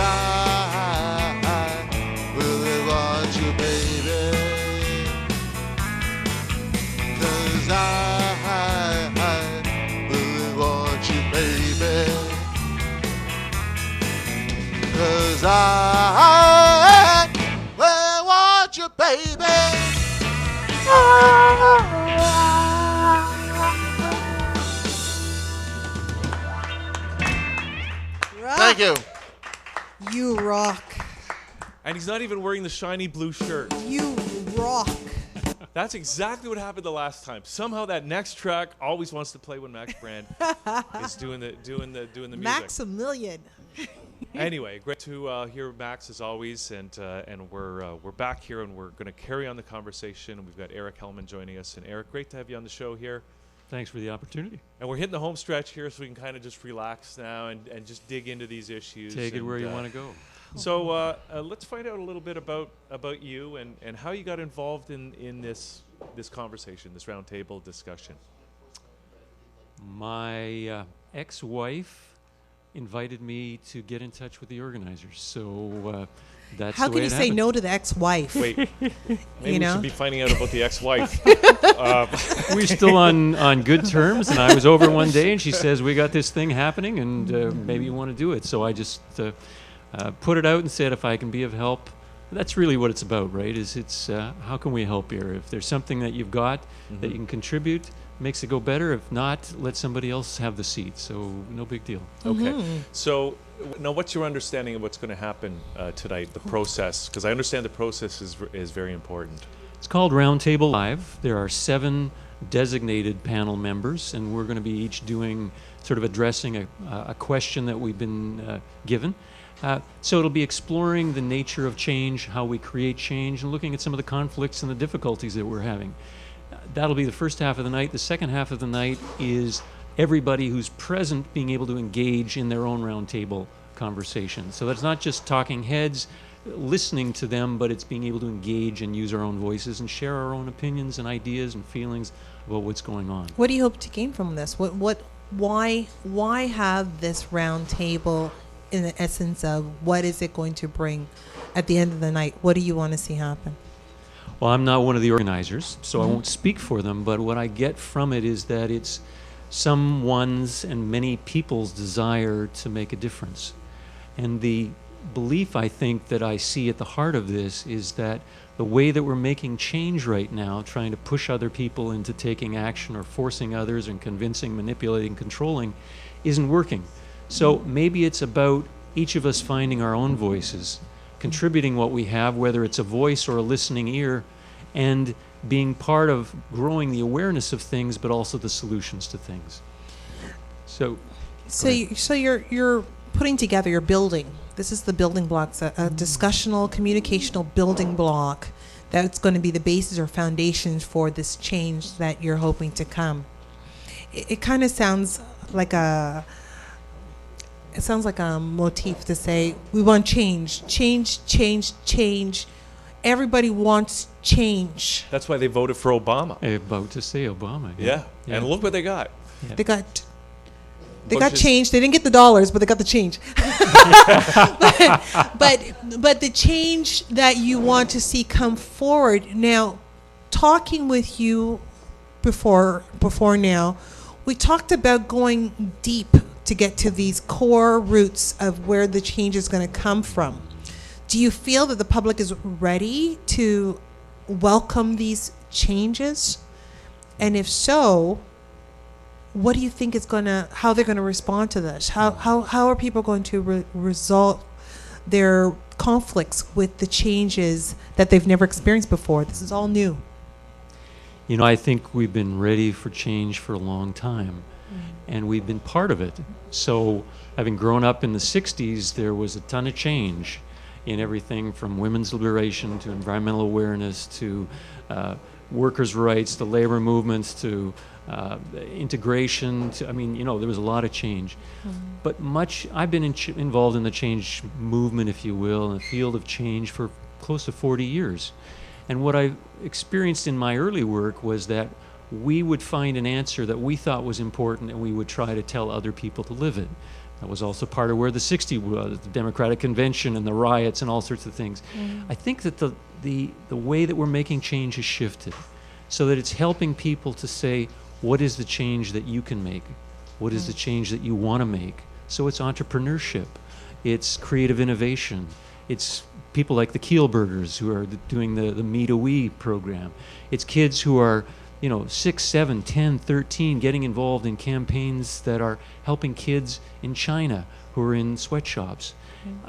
Speaker 13: I really want you, baby. 'Cause I really want you, baby. 'Cause I really want you, baby. Thank you.
Speaker 2: You rock.
Speaker 1: And he's not even wearing the shiny blue shirt.
Speaker 2: You rock.
Speaker 1: That's exactly what happened the last time. Somehow that next track always wants to play when Max Brand is doing the music.
Speaker 2: Maximilian.
Speaker 1: Anyway, great to hear Max as always, and we're back here and we're going to carry on the conversation. We've got Eric Hellman joining us, and Eric, great to have you on the show here.
Speaker 14: Thanks for the opportunity.
Speaker 1: And we're hitting the home stretch here, so we can kind of just relax now and just dig into these issues.
Speaker 14: Take it where you want to go.
Speaker 1: So let's find out a little bit about you and how you got involved in this conversation, this roundtable discussion.
Speaker 14: My ex-wife invited me to get in touch with the organizers, so that's
Speaker 2: how
Speaker 14: the way
Speaker 2: can you say no to the ex-wife?
Speaker 1: Wait, maybe we should be finding out about the ex-wife.
Speaker 14: We're still on good terms, and I was over one day, and she says, we got this thing happening, and maybe you want to do it. So I just put it out and said, if I can be of help. That's really what it's about, right? It's how can we help here? If there's something that you've got that you can contribute, makes it go better. If not, let somebody else have the seat. So no big deal.
Speaker 1: Okay. So now what's your understanding of what's going to happen tonight, the process? Because I understand the process is very important.
Speaker 14: It's called Roundtable Live. There are 7 designated panel members, and we're going to be each doing sort of addressing a question that we've been given. So it'll be exploring the nature of change, how we create change, and looking at some of the conflicts and the difficulties that we're having. That'll be the first half of the night. The second half of the night is everybody who's present being able to engage in their own roundtable conversation. So that's not just talking heads, listening to them, but it's being able to engage and use our own voices and share our own opinions and ideas and feelings about what's going on.
Speaker 2: What do you hope to gain from this? Why have this roundtable in the essence of what is it going to bring at the end of the night? What do you want to see happen?
Speaker 14: Well, I'm not one of the organizers, so I won't speak for them, but what I get from it is that it's someone's and many people's desire to make a difference. And the belief, I think, that I see at the heart of this is that the way that we're making change right now, trying to push other people into taking action or forcing others and convincing, manipulating, controlling, isn't working. So maybe it's about each of us finding our own voices, contributing what we have, whether it's a voice or a listening ear, and being part of growing the awareness of things, but also the solutions to things. So
Speaker 2: you're putting together, you're building. This is the building blocks, a discussional, communicational building block that's going to be the basis or foundations for this change that you're hoping to come. It kind of sounds like a motif to say we want change. Everybody wants change.
Speaker 1: That's why they voted for Obama.
Speaker 14: About to say Obama.
Speaker 1: Yeah. And look what they got.
Speaker 14: Yeah.
Speaker 2: They got change. They didn't get the dollars, but they got the change. but the change that you want to see come forward. Now, talking with you before now, we talked about going deep to get to these core roots of where the change is going to come from. Do you feel that the public is ready to welcome these changes? And if so, what do you think is how they're going to respond to this? How are people going to resolve their conflicts with the changes that they've never experienced before? This is all new.
Speaker 14: You know, I think we've been ready for change for a long time, and we've been part of it. So, having grown up in the 60s, there was a ton of change in everything from women's liberation to environmental awareness to workers' rights to labor movements to integration. There was a lot of change. But I've been involved in the change movement, if you will, in the field of change for close to 40 years. And what I experienced in my early work was that we would find an answer that we thought was important and we would try to tell other people to live it. That was also part of where the 60s was, the Democratic Convention and the riots and all sorts of things. I think that the way that we're making change has shifted so that it's helping people to say, what is the change that you can make? What is the change that you want to make? So it's entrepreneurship. It's creative innovation. It's people like the Kielburgers who are doing the Me to We program. It's kids who are 6, 7, 10, 13, getting involved in campaigns that are helping kids in China who are in sweatshops.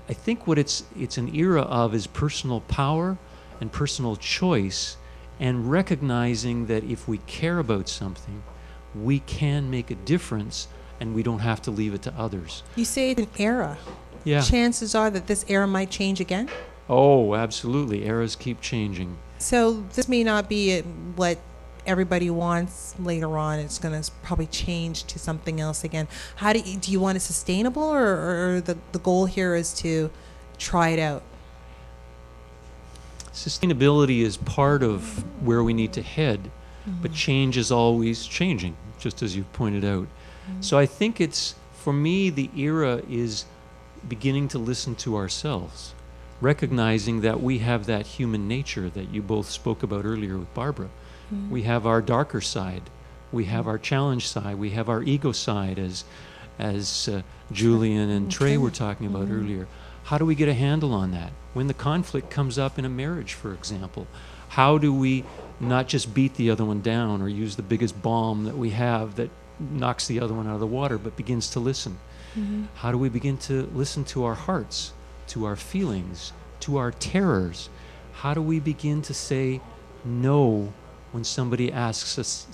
Speaker 14: I think what it's an era of is personal power and personal choice, and recognizing that if we care about something, we can make a difference and we don't have to leave it to others.
Speaker 2: You say it's an era.
Speaker 14: Yeah.
Speaker 2: Chances are that this era might change again?
Speaker 14: Oh, absolutely. Eras keep changing.
Speaker 2: So this may not be what everybody wants later on. It's going to probably change to something else again. How do you want it sustainable, or the goal here is to try it out?
Speaker 14: Sustainability is part of where we need to head, but change is always changing, just as you've pointed out. So I think for me, the era is beginning to listen to ourselves, recognizing that we have that human nature that you both spoke about earlier with Barbara. We have our darker side, we have our challenge side, we have our ego side, as Julian and Trey were talking about earlier. How do we get a handle on that? When the conflict comes up in a marriage, for example, how do we not just beat the other one down or use the biggest bomb that we have that knocks the other one out of the water, but begins to listen? How do we begin to listen to our hearts, to our feelings, to our terrors? How do we begin to say no when somebody asks us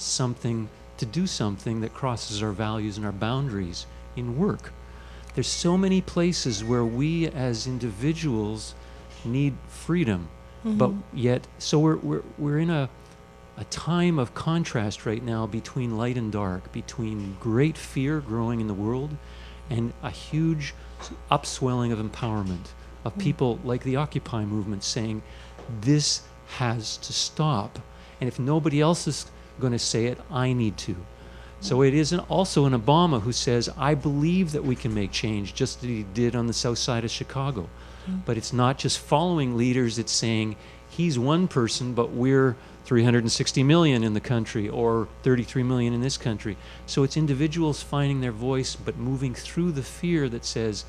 Speaker 14: to do something that crosses our values and our boundaries in work? There's so many places where we as individuals need freedom, but yet, so we're in a time of contrast right now between light and dark, between great fear growing in the world and a huge upswelling of empowerment of people like the Occupy movement saying, this has to stop. And if nobody else is going to say it, I need to. So it isn't also an Obama who says, I believe that we can make change, just as he did on the south side of Chicago. But it's not just following leaders, it's saying, he's one person, but we're 360 million in the country, or 33 million in this country. So it's individuals finding their voice, but moving through the fear that says,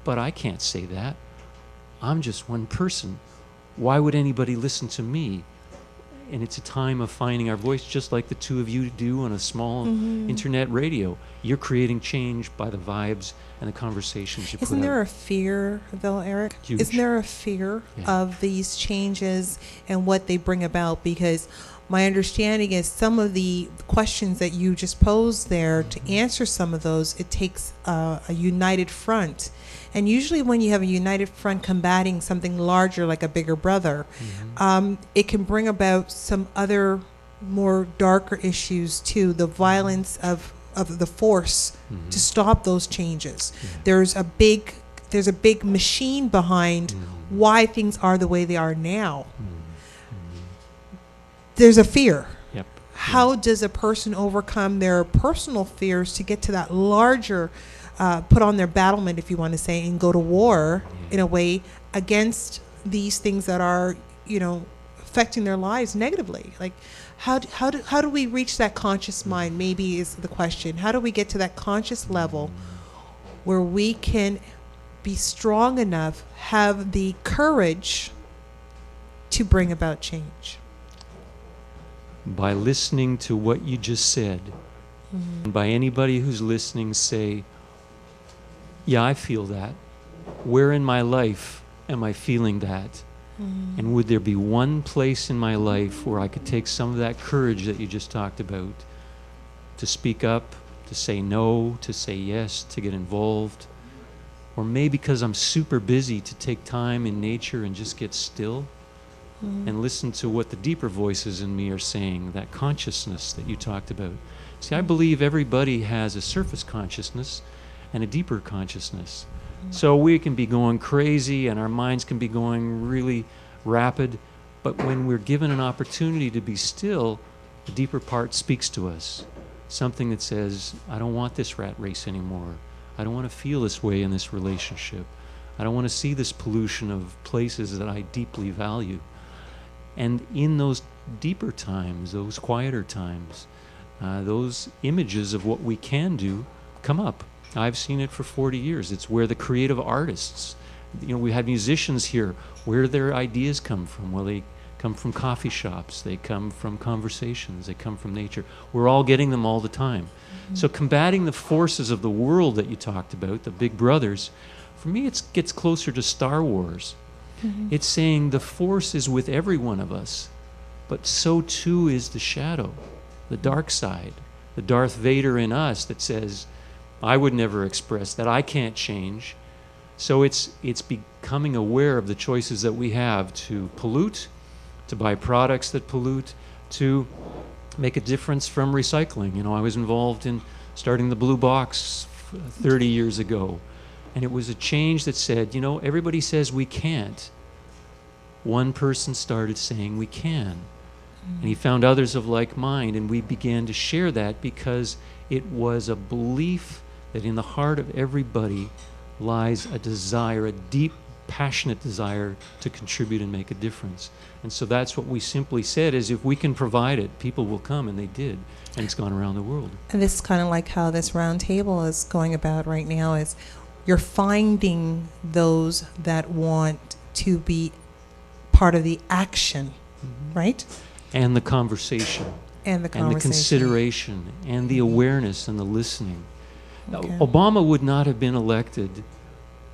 Speaker 14: but I can't say that. I'm just one person. Why would anybody listen to me? and it's a time of finding our voice, just like the two of you do on a small internet radio. You're creating change by the vibes and the conversations you put out.
Speaker 2: Isn't there a fear, though, Eric?
Speaker 14: Huge.
Speaker 2: Isn't there a fear of these changes and what they bring about? Because my understanding is some of the questions that you just posed there, to answer some of those, it takes a united front. And usually when you have a united front combating something larger like a bigger brother, it can bring about some other more darker issues too, the violence of the force to stop those changes. There's a big machine behind why things are the way they are now. There's a fear.
Speaker 14: Yep.
Speaker 2: How does a person overcome their personal fears to get to that larger, put on their battlement, if you want to say, and go to war in a way against these things that are, affecting their lives negatively? Like, how do we reach that conscious mind? Maybe is the question. How do we get to that conscious level where we can be strong enough, have the courage to bring about change?
Speaker 14: By listening to what you just said, and by anybody who's listening say, yeah, I feel that. Where in my life am I feeling that? And would there be one place in my life where I could take some of that courage that you just talked about to speak up, to say no, to say yes, to get involved? Or maybe because I'm super busy, to take time in nature and just get still and listen to what the deeper voices in me are saying, that consciousness that you talked about. See, I believe everybody has a surface consciousness and a deeper consciousness. So we can be going crazy and our minds can be going really rapid, but when we're given an opportunity to be still, the deeper part speaks to us. Something that says, I don't want this rat race anymore. I don't want to feel this way in this relationship. I don't want to see this pollution of places that I deeply value. And in those deeper times, those quieter times, those images of what we can do come up. I've seen it for 40 years. It's where the creative artists, we had musicians here, where their ideas come from. Well, they come from coffee shops, they come from conversations, they come from nature. We're all getting them all the time. So combating the forces of the world that you talked about, the big brothers, for me it gets closer to Star Wars. It's saying the force is with every one of us, but so too is the shadow, the dark side, the Darth Vader in us that says, I would never express that, I can't change. So it's becoming aware of the choices that we have to pollute, to buy products that pollute, to make a difference from recycling. I was involved in starting the Blue Box 30 years ago. And it was a change that said, everybody says we can't. One person started saying we can. And he found others of like mind, and we began to share that because it was a belief that in the heart of everybody lies a desire, a deep, passionate desire to contribute and make a difference. And so that's what we simply said, is if we can provide it, people will come, and they did. And it's gone around the world.
Speaker 2: And this is kind of like how this round table is going about right now, is you're finding those that want to be part of the action, right?
Speaker 14: And the conversation.
Speaker 2: And the
Speaker 14: consideration. And the awareness and the listening.
Speaker 2: Okay.
Speaker 14: Obama would not have been elected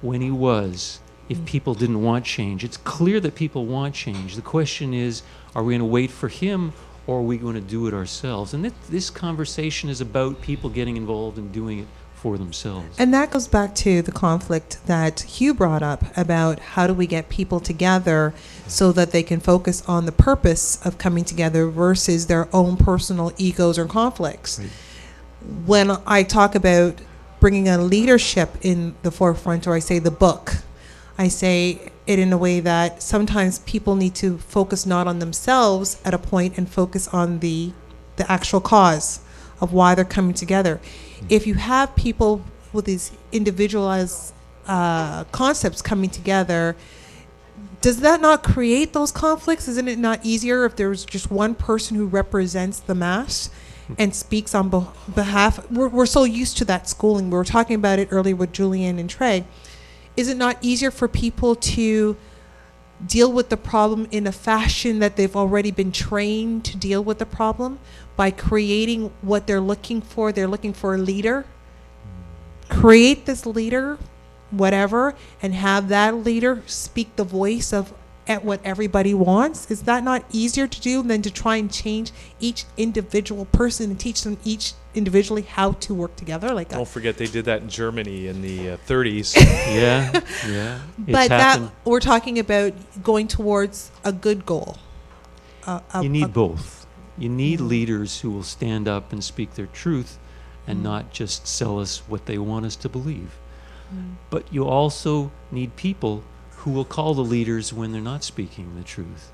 Speaker 14: when he was if people didn't want change. It's clear that people want change. The question is, are we going to wait for him, or are we going to do it ourselves? And this conversation is about people getting involved and doing it for themselves.
Speaker 2: And that goes back to the conflict that Hugh brought up about how do we get people together so that they can focus on the purpose of coming together versus their own personal egos or conflicts.
Speaker 14: Right.
Speaker 2: When I talk about bringing a leadership in the forefront, or I say the book, I say it in a way that sometimes people need to focus not on themselves at a point and focus on the actual cause of why they're coming together. If you have people with these individualized concepts coming together, does that not create those conflicts? Isn't it not easier if there's just one person who represents the mass and speaks on behalf? We're so used to that schooling. We were talking about it earlier with Julian and Trey. Is it not easier for people to deal with the problem in a fashion that they've already been trained to deal with the problem by creating what they're looking for. They're looking for a leader. Create this leader, whatever, and have that leader speak the voice of at what everybody wants. Is that not easier to do than to try and change each individual person and teach them each individually how to work together? Like,
Speaker 1: don't forget they did that in Germany in the 30s.
Speaker 14: Yeah, yeah.
Speaker 2: But that we're talking about going towards a good goal.
Speaker 14: You need both. You need leaders who will stand up and speak their truth and not just sell us what they want us to believe. But you also need people who will call the leaders when they're not speaking the truth.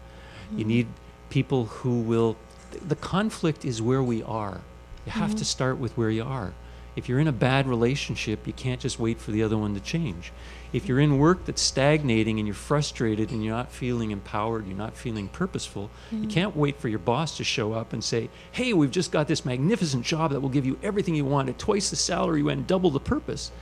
Speaker 14: You need people who will... The conflict is where we are. You have to start with where you are. If you're in a bad relationship, you can't just wait for the other one to change. If you're in work that's stagnating and you're frustrated and you're not feeling empowered, you're not feeling purposeful, you can't wait for your boss to show up and say, hey, we've just got this magnificent job that will give you everything you want at twice the salary and double the purpose.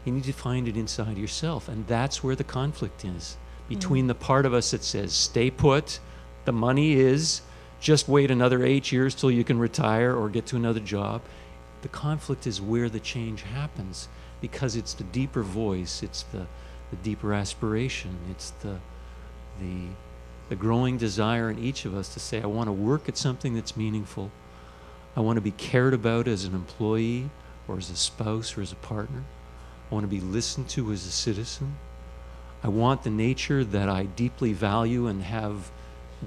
Speaker 14: You need to find it inside yourself, and that's where the conflict is, between the part of us that says, stay put, the money is, just wait another 8 years till you can retire or get to another job. The conflict is where the change happens, because it's the deeper voice, it's the deeper aspiration, it's the growing desire in each of us to say, I want to work at something that's meaningful. I want to be cared about as an employee or as a spouse or as a partner. I want to be listened to as a citizen. I want the nature that I deeply value and have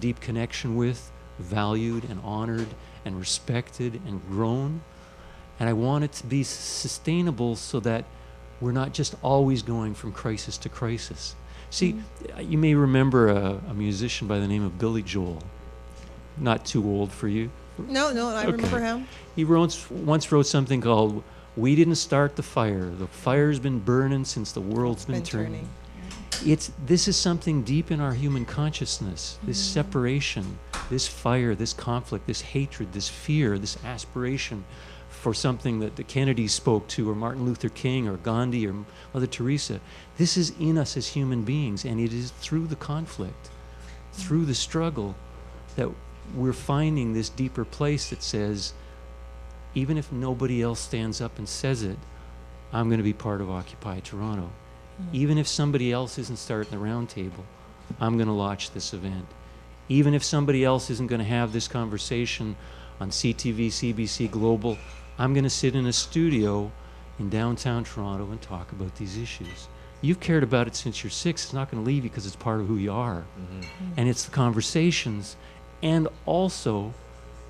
Speaker 14: deep connection with, valued and honored and respected and grown. And I want it to be sustainable so that we're not just always going from crisis to crisis. See, you may remember a musician by the name of Billy Joel. Not too old for you.
Speaker 2: No, I remember him.
Speaker 14: He once wrote something called, we didn't start the fire. The fire's been burning since the world's been turning. This is something deep in our human consciousness, this separation, this fire, this conflict, this hatred, this fear, this aspiration for something that the Kennedys spoke to, or Martin Luther King, or Gandhi, or Mother Teresa. This is in us as human beings, and it is through the conflict, through the struggle, that we're finding this deeper place that says, even if nobody else stands up and says it, I'm going to be part of Occupy Toronto. Even if somebody else isn't starting the round table, I'm going to launch this event. Even if somebody else isn't going to have this conversation on CTV, CBC Global, I'm going to sit in a studio in downtown Toronto and talk about these issues. You've cared about it since you're 6. It's not going to leave you because it's part of who you are. And it's the conversations. And also,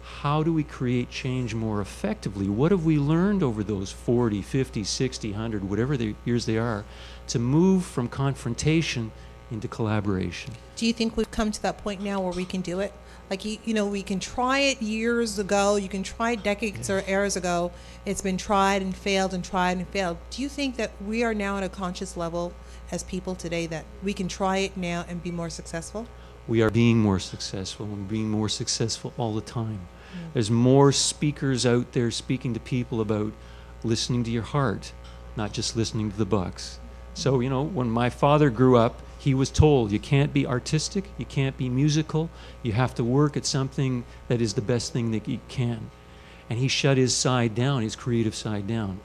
Speaker 14: how do we create change more effectively? What have we learned over those 40, 50, 60, 100, whatever the years they are, to move from confrontation into collaboration?
Speaker 2: Do you think we've come to that point now where we can do it? Like, you know, we can try it years ago, you can try decades or eras ago. It's been tried and failed and tried and failed. Do you think that we are now at a conscious level as people today that we can try it now and be more successful?
Speaker 14: We are being more successful, and being more successful all the time. There's more speakers out there speaking to people about listening to your heart, not just listening to the bucks. So, you know, when my father grew up, he was told, you can't be artistic, you can't be musical, you have to work at something that is the best thing that you can. And he shut his side down, his creative side down.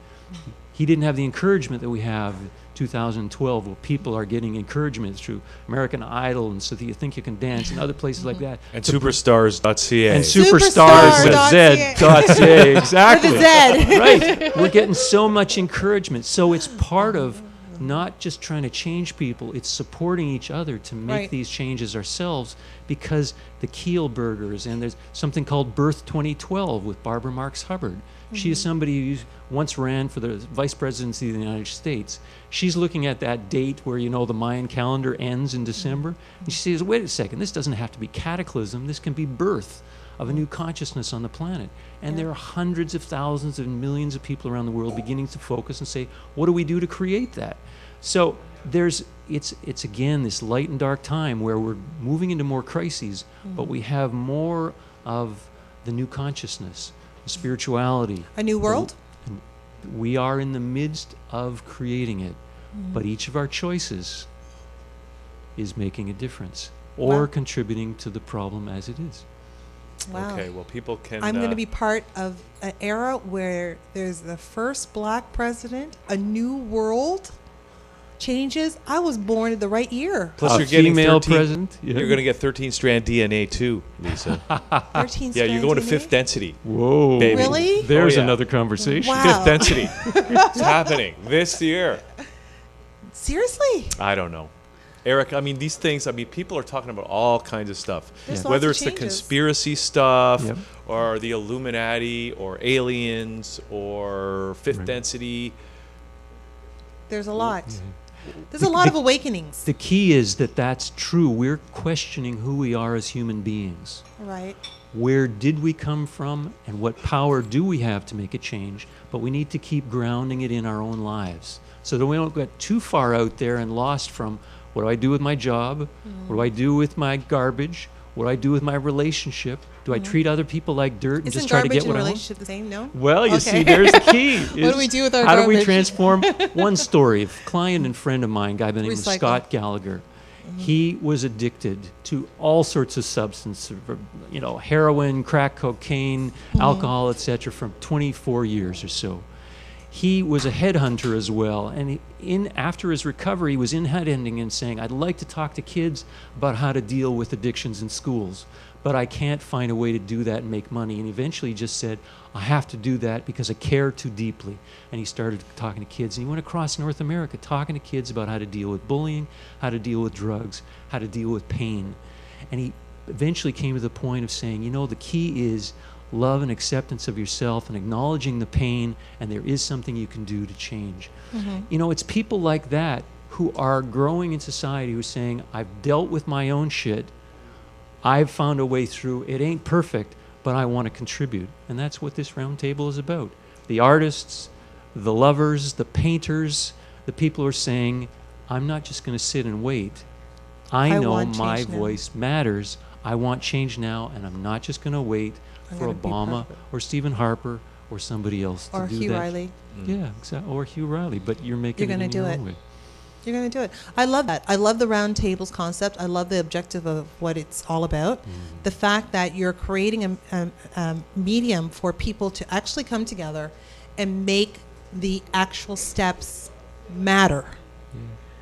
Speaker 14: He didn't have the encouragement that we have in 2012, where people are getting encouragement through American Idol and So That You Think You Can Dance and other places like that.
Speaker 1: And superstars.ca.
Speaker 14: And superstars.ca, exactly.
Speaker 2: With a Z.
Speaker 14: Right. We're getting so much encouragement. So it's part of not just trying to change people, it's supporting each other to make these changes ourselves, because the Kielburgers, and there's something called Birth 2012 with Barbara Marx Hubbard. She is somebody who once ran for the vice presidency of the United States. She's looking at that date where, you know, the Mayan calendar ends in December. And she says, wait a second, this doesn't have to be cataclysm. This can be birth of a new consciousness on the planet. And there are hundreds of thousands and millions of people around the world beginning to focus and say, what do we do to create that? So it's again this light and dark time where we're moving into more crises, but we have more of the new consciousness, the spirituality.
Speaker 2: A new world?
Speaker 14: We are in the midst of creating it, but each of our choices is making a difference or
Speaker 2: Wow.
Speaker 14: contributing to the problem as it is.
Speaker 2: Wow.
Speaker 1: Okay, well, people can.
Speaker 2: I'm going to be part of an era where there's the first black president, a new world changes. I was born in the right year.
Speaker 1: Plus,
Speaker 14: A
Speaker 1: you're getting
Speaker 14: female
Speaker 1: 13
Speaker 14: president? Yeah.
Speaker 1: You're going to get 13-strand DNA too, Lisa.
Speaker 2: 13
Speaker 1: Yeah, you're going to
Speaker 2: DNA?
Speaker 1: fifth density.
Speaker 14: Whoa.
Speaker 1: Baby.
Speaker 2: Really?
Speaker 14: There's
Speaker 1: Oh, yeah.
Speaker 14: another conversation.
Speaker 2: Wow.
Speaker 1: Fifth density. It's happening this year.
Speaker 2: Seriously?
Speaker 1: I don't know. Eric, I mean, these things, I mean, people are talking about all kinds of stuff.
Speaker 2: There's lots
Speaker 1: Whether
Speaker 2: of
Speaker 1: it's the
Speaker 2: changes.
Speaker 1: conspiracy stuff
Speaker 14: Yep.
Speaker 1: or the Illuminati or aliens or fifth
Speaker 14: Right.
Speaker 1: density.
Speaker 2: There's a lot. There's a lot of awakenings.
Speaker 14: The key is that that's true. We're questioning who we are as human beings.
Speaker 2: Right.
Speaker 14: Where did we come from and what power do we have to make a change? But we need to keep grounding it in our own lives so that we don't get too far out there and lost from what do I do with my job? What do I do with my garbage? What do I do with my relationship? Do I treat other people like dirt and
Speaker 2: Isn't
Speaker 14: just try to
Speaker 2: garbage
Speaker 14: get
Speaker 2: and
Speaker 14: what I want?
Speaker 2: relationship the same? No?
Speaker 14: Well, you
Speaker 2: Okay.
Speaker 14: see, there's the key.
Speaker 2: What do we do with our
Speaker 14: How do we
Speaker 2: garbage?
Speaker 14: transform? One story, a client and friend of mine, a guy by the name of
Speaker 2: Recycle.
Speaker 14: Scott Gallagher. He was addicted to all sorts of substances, heroin, crack cocaine, alcohol, etc., for 24 years or so. He was a headhunter as well, and after his recovery, he was in headhunting and saying, I'd like to talk to kids about how to deal with addictions in schools, but I can't find a way to do that and make money. And eventually he just said, I have to do that because I care too deeply. And he started talking to kids, and he went across North America talking to kids about how to deal with bullying, how to deal with drugs, how to deal with pain. And he eventually came to the point of saying, the key is love and acceptance of yourself and acknowledging the pain, and there is something you can do to change. It's people like that who are growing in society who are saying, I've dealt with my own shit, I've found a way through, it ain't perfect, but I want to contribute. And that's what this round table is about. The artists, the lovers, the painters, the people who are saying, I'm not just going to sit and wait. I know
Speaker 2: want
Speaker 14: my
Speaker 2: change now.
Speaker 14: voice matters. I want change now, and I'm not just going to wait for
Speaker 2: gotta be
Speaker 14: Obama
Speaker 2: perfect.
Speaker 14: or Stephen Harper or somebody else
Speaker 2: Or
Speaker 14: to do
Speaker 2: Hugh
Speaker 14: that.
Speaker 2: Riley.
Speaker 14: Yeah, exactly. Or Hugh Riley, but you're making
Speaker 2: You're
Speaker 14: it
Speaker 2: gonna
Speaker 14: in
Speaker 2: do
Speaker 14: your
Speaker 2: it.
Speaker 14: own way.
Speaker 2: You're going to do it. I love that. I love the round tables concept. I love the objective of what it's all about. The fact that you're creating a medium for people to actually come together and make the actual steps matter.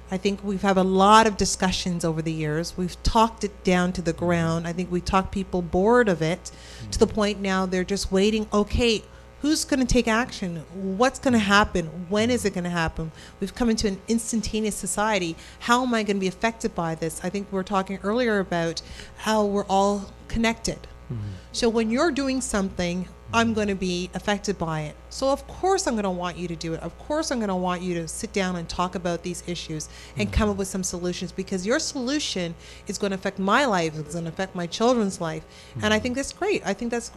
Speaker 2: I think we've had a lot of discussions over the years. We've talked it down to the ground. I think we talked people bored of it to the point now they're just waiting. Okay, who's going to take action? What's going to happen? When is it going to happen? We've come into an instantaneous society. How am I going to be affected by this? I think we were talking earlier about how we're all connected. So when you're doing something, I'm going to be affected by it. So of course I'm going to want you to do it. Of course I'm going to want you to sit down and talk about these issues and come up with some solutions, because your solution is going to affect my life. It's going to affect my children's life. And I think that's great.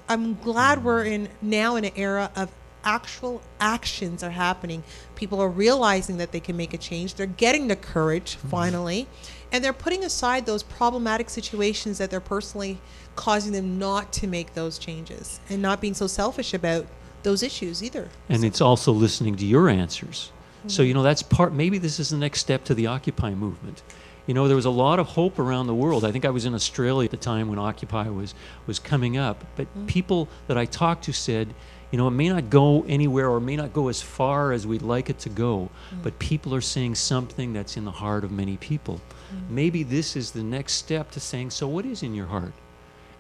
Speaker 2: I'm glad we're now in an era of actual actions are happening. People are realizing that they can make a change. They're getting the courage finally, and they're putting aside those problematic situations that they're personally causing them not to make those changes, and not being so selfish about those issues either.
Speaker 14: And it's also listening to your answers. So, that's maybe this is the next step to the Occupy movement. There was a lot of hope around the world. I think I was in Australia at the time when Occupy was coming up. But people that I talked to said, it may not go anywhere or may not go as far as we'd like it to go, but people are saying something that's in the heart of many people. Maybe this is the next step to saying, so what is in your heart?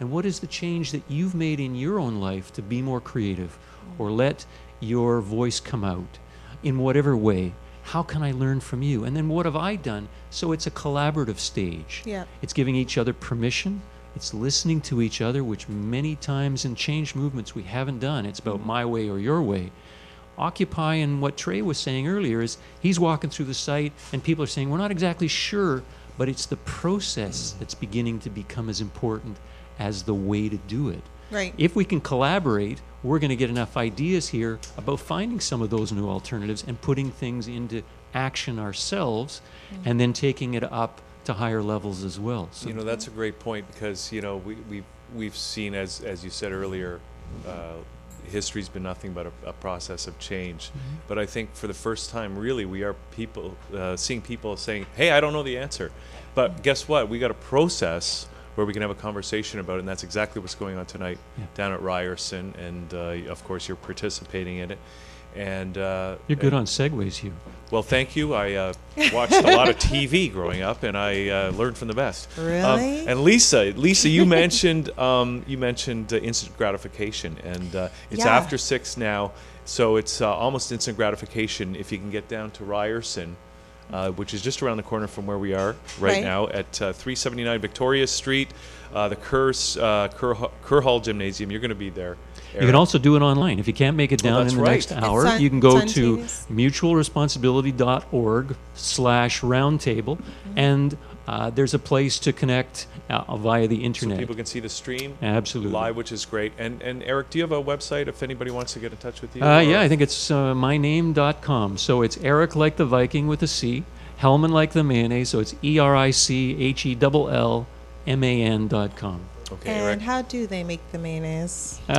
Speaker 14: And what is the change that you've made in your own life to be more creative or let your voice come out in whatever way? How can I learn from you? And then what have I done? So it's a collaborative stage.
Speaker 2: Yeah.
Speaker 14: It's giving each other permission. It's listening to each other, which many times in change movements we haven't done. It's about my way or your way. Occupy, and what Trey was saying earlier is he's walking through the site and people are saying, we're not exactly sure, but it's the process that's beginning to become as important as the way to do it.
Speaker 2: Right.
Speaker 14: If we can collaborate, we're going to get enough ideas here about finding some of those new alternatives and putting things into action ourselves, and then taking it up to higher levels as well. So
Speaker 1: That's a great point, because we've seen, as you said earlier, history's been nothing but a process of change. But I think for the first time, really, we are seeing people saying, hey, I don't know the answer. But guess what? We got a process where we can have a conversation about it, and that's exactly what's going on tonight down at Ryerson, and of course you're participating in it. And
Speaker 14: you're good on segues, Hugh.
Speaker 1: Well, thank you. I watched a lot of TV growing up, and I learned from the best.
Speaker 2: Really?
Speaker 1: And Lisa, you mentioned instant gratification, and it's after 6 now, so it's almost instant gratification if you can get down to Ryerson, which is just around the corner from where we are right now at 379 Victoria Street, the Kerr Hall Gymnasium. You're going to be there.
Speaker 14: You can also do it online. If you can't make it down in the next hour, you can go to mutualresponsibility.org/roundtable, and there's a place to connect via the internet.
Speaker 1: So people can see the stream
Speaker 14: absolutely
Speaker 1: live, which is great. And Eric, do you have a website if anybody wants to get in touch with you?
Speaker 14: Yeah, I think it's myname.com. So it's Eric like the Viking with a C, Hellman like the mayonnaise, so it's ERICHELLMAN.com.
Speaker 1: Okay,
Speaker 2: and
Speaker 1: Eric.
Speaker 2: how do they make the mayonnaise?
Speaker 14: You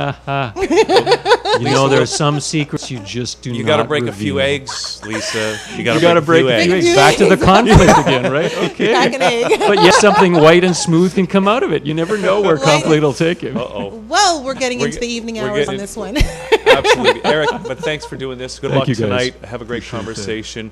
Speaker 14: know, there are some secrets you just do not.
Speaker 1: You got to break a few eggs, Lisa. You got to break a few eggs.
Speaker 14: Back to the conflict again, right? Okay.
Speaker 2: Crack an egg.
Speaker 14: But yes, something white and smooth can come out of it. You never know where conflict will take you.
Speaker 2: Well, we're getting into the evening hours on this one.
Speaker 1: Absolutely. Eric, but thanks for doing this. Good luck tonight. Have a great conversation.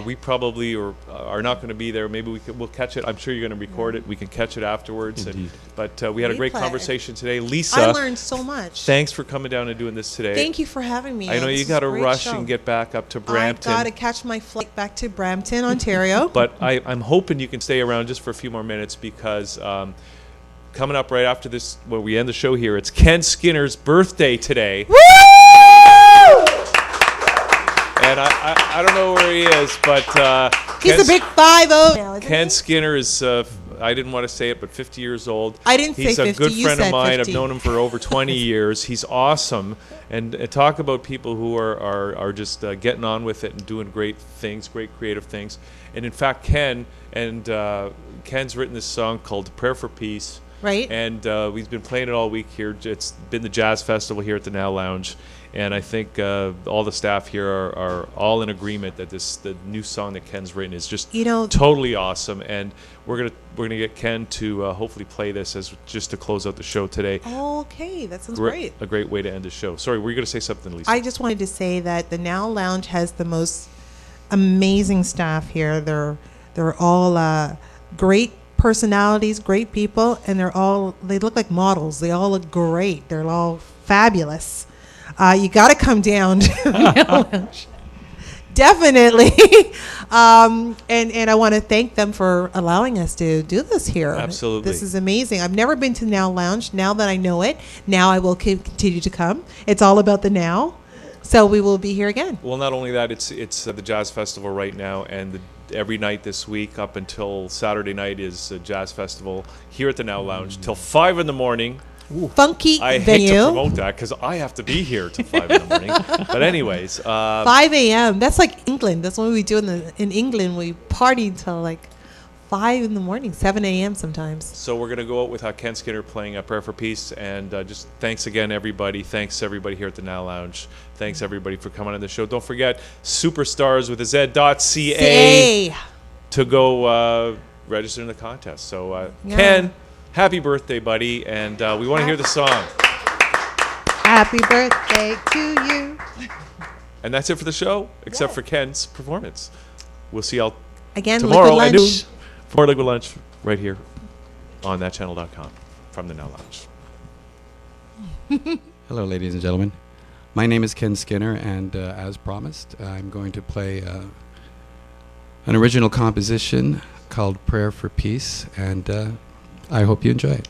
Speaker 1: We probably are not going to be there. Maybe we'll catch it. I'm sure you're going to record it. We can catch it afterwards. But we had a great conversation today. Lisa,
Speaker 2: I learned so much.
Speaker 1: Thanks for coming down and doing this today.
Speaker 2: Thank you for having me.
Speaker 1: I know you got to rush and get back up to Brampton.
Speaker 2: I got to catch my flight back to Brampton, Ontario.
Speaker 1: But I'm hoping you can stay around just for a few more minutes because coming up right after this, when we end the show here, it's Ken Skinner's birthday today.
Speaker 2: Woo!
Speaker 1: And I don't know where he is, but
Speaker 2: he's a big 5-0.
Speaker 1: Ken Skinner is, I didn't want to say it, but 50 years old.
Speaker 2: I didn't say 50.
Speaker 1: He's a good friend of mine.
Speaker 2: 50.
Speaker 1: I've known him for over 20 years. He's awesome. And talk about people who are just getting on with it and doing great things, great creative things. And in fact, Ken's written this song called Prayer for Peace.
Speaker 2: Right.
Speaker 1: And we've been playing it all week here. It's been the Jazz Festival here at the Now Lounge. And I think all the staff here are all in agreement that the new song that Ken's written is just totally awesome. And we're gonna get Ken to hopefully play this as just to close out the show today.
Speaker 2: Okay, that sounds great.
Speaker 1: A great way to end the show. Sorry, were you gonna say something, Lisa?
Speaker 2: I just wanted to say that the Now Lounge has the most amazing staff here. They're all great personalities, great people, and they look like models. They all look great. They're all fabulous. You got to come down to the Now Lounge. Definitely. And I want to thank them for allowing us to do this here.
Speaker 1: Absolutely.
Speaker 2: This is amazing. I've never been to Now Lounge. Now that I know it, now I will continue to come. It's all about the now. So we will be here again.
Speaker 1: Well, not only that, it's the Jazz Festival right now, and every night this week up until Saturday night is a Jazz Festival here at the Now Lounge till 5 in the morning.
Speaker 2: Ooh. Funky
Speaker 1: I
Speaker 2: venue.
Speaker 1: hate to promote that because I have to be here till 5 in the morning. But anyways,
Speaker 2: 5 a.m. That's like England. That's what we do in England. We party till like 5 in the morning, 7 a.m. sometimes.
Speaker 1: So we're gonna go out with Ken Skinner playing Prayer for Peace, and just thanks again, everybody. Thanks everybody here at the Now Lounge. Thanks everybody for coming on the show. Don't forget Superstars with a Z.ca to go register in the contest. So Ken. Happy birthday, buddy, and we want to hear the song.
Speaker 2: Happy birthday to you.
Speaker 1: And that's it for the show, except for Ken's performance. We'll see y'all
Speaker 2: again
Speaker 1: tomorrow at noon for Liquid Lunch right here on thatchannel.com from the Now Lounge.
Speaker 15: Hello, ladies and gentlemen. My name is Ken Skinner, and as promised, I'm going to play an original composition called Prayer for Peace, and I hope you enjoy it.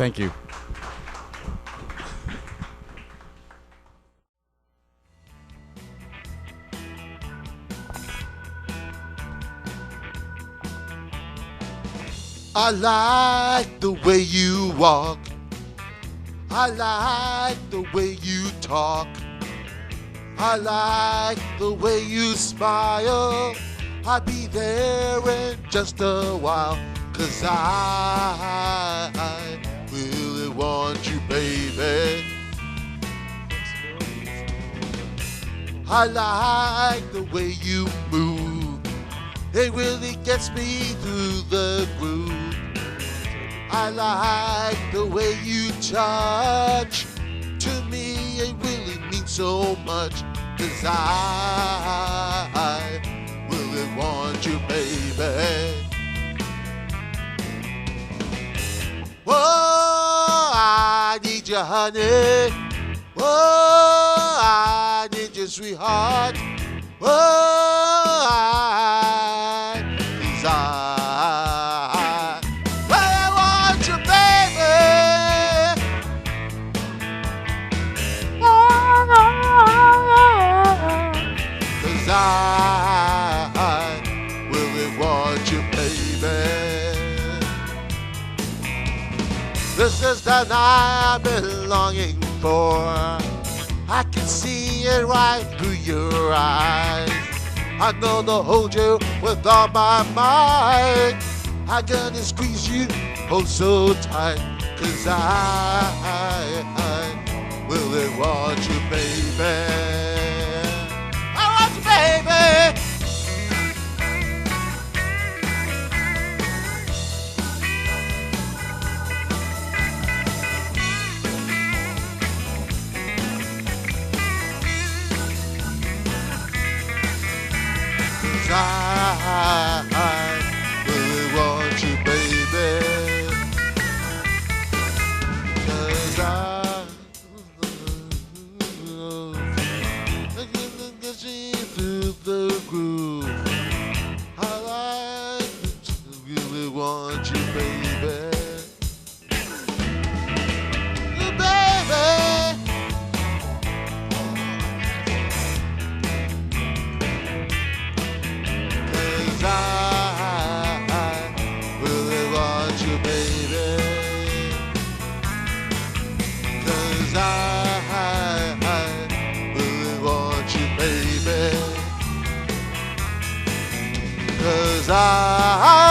Speaker 15: Thank you.
Speaker 13: I like the way you walk. I like the way you talk. I like the way you smile. I'll be there in just a while, 'cause I really want you, baby. I like the way you move. It really gets me through the groove. I like the way you touch. To me, it really means so much, 'cause I really want you, baby. Whoa, I need you, honey. Whoa, I need you, sweetheart. Whoa, I want you, baby. Cause I really want you, baby. This is the night I've been longing for. I can see it right through your eyes. I'm gonna hold you with all my might. I'm gonna squeeze you oh so tight, 'cause I really want you, baby. I want you, baby. I really want you, baby. 'Cause I can get you through the groove. I really want you, baby. Baby. I really want you, baby. 'Cause I really want you, baby. 'Cause I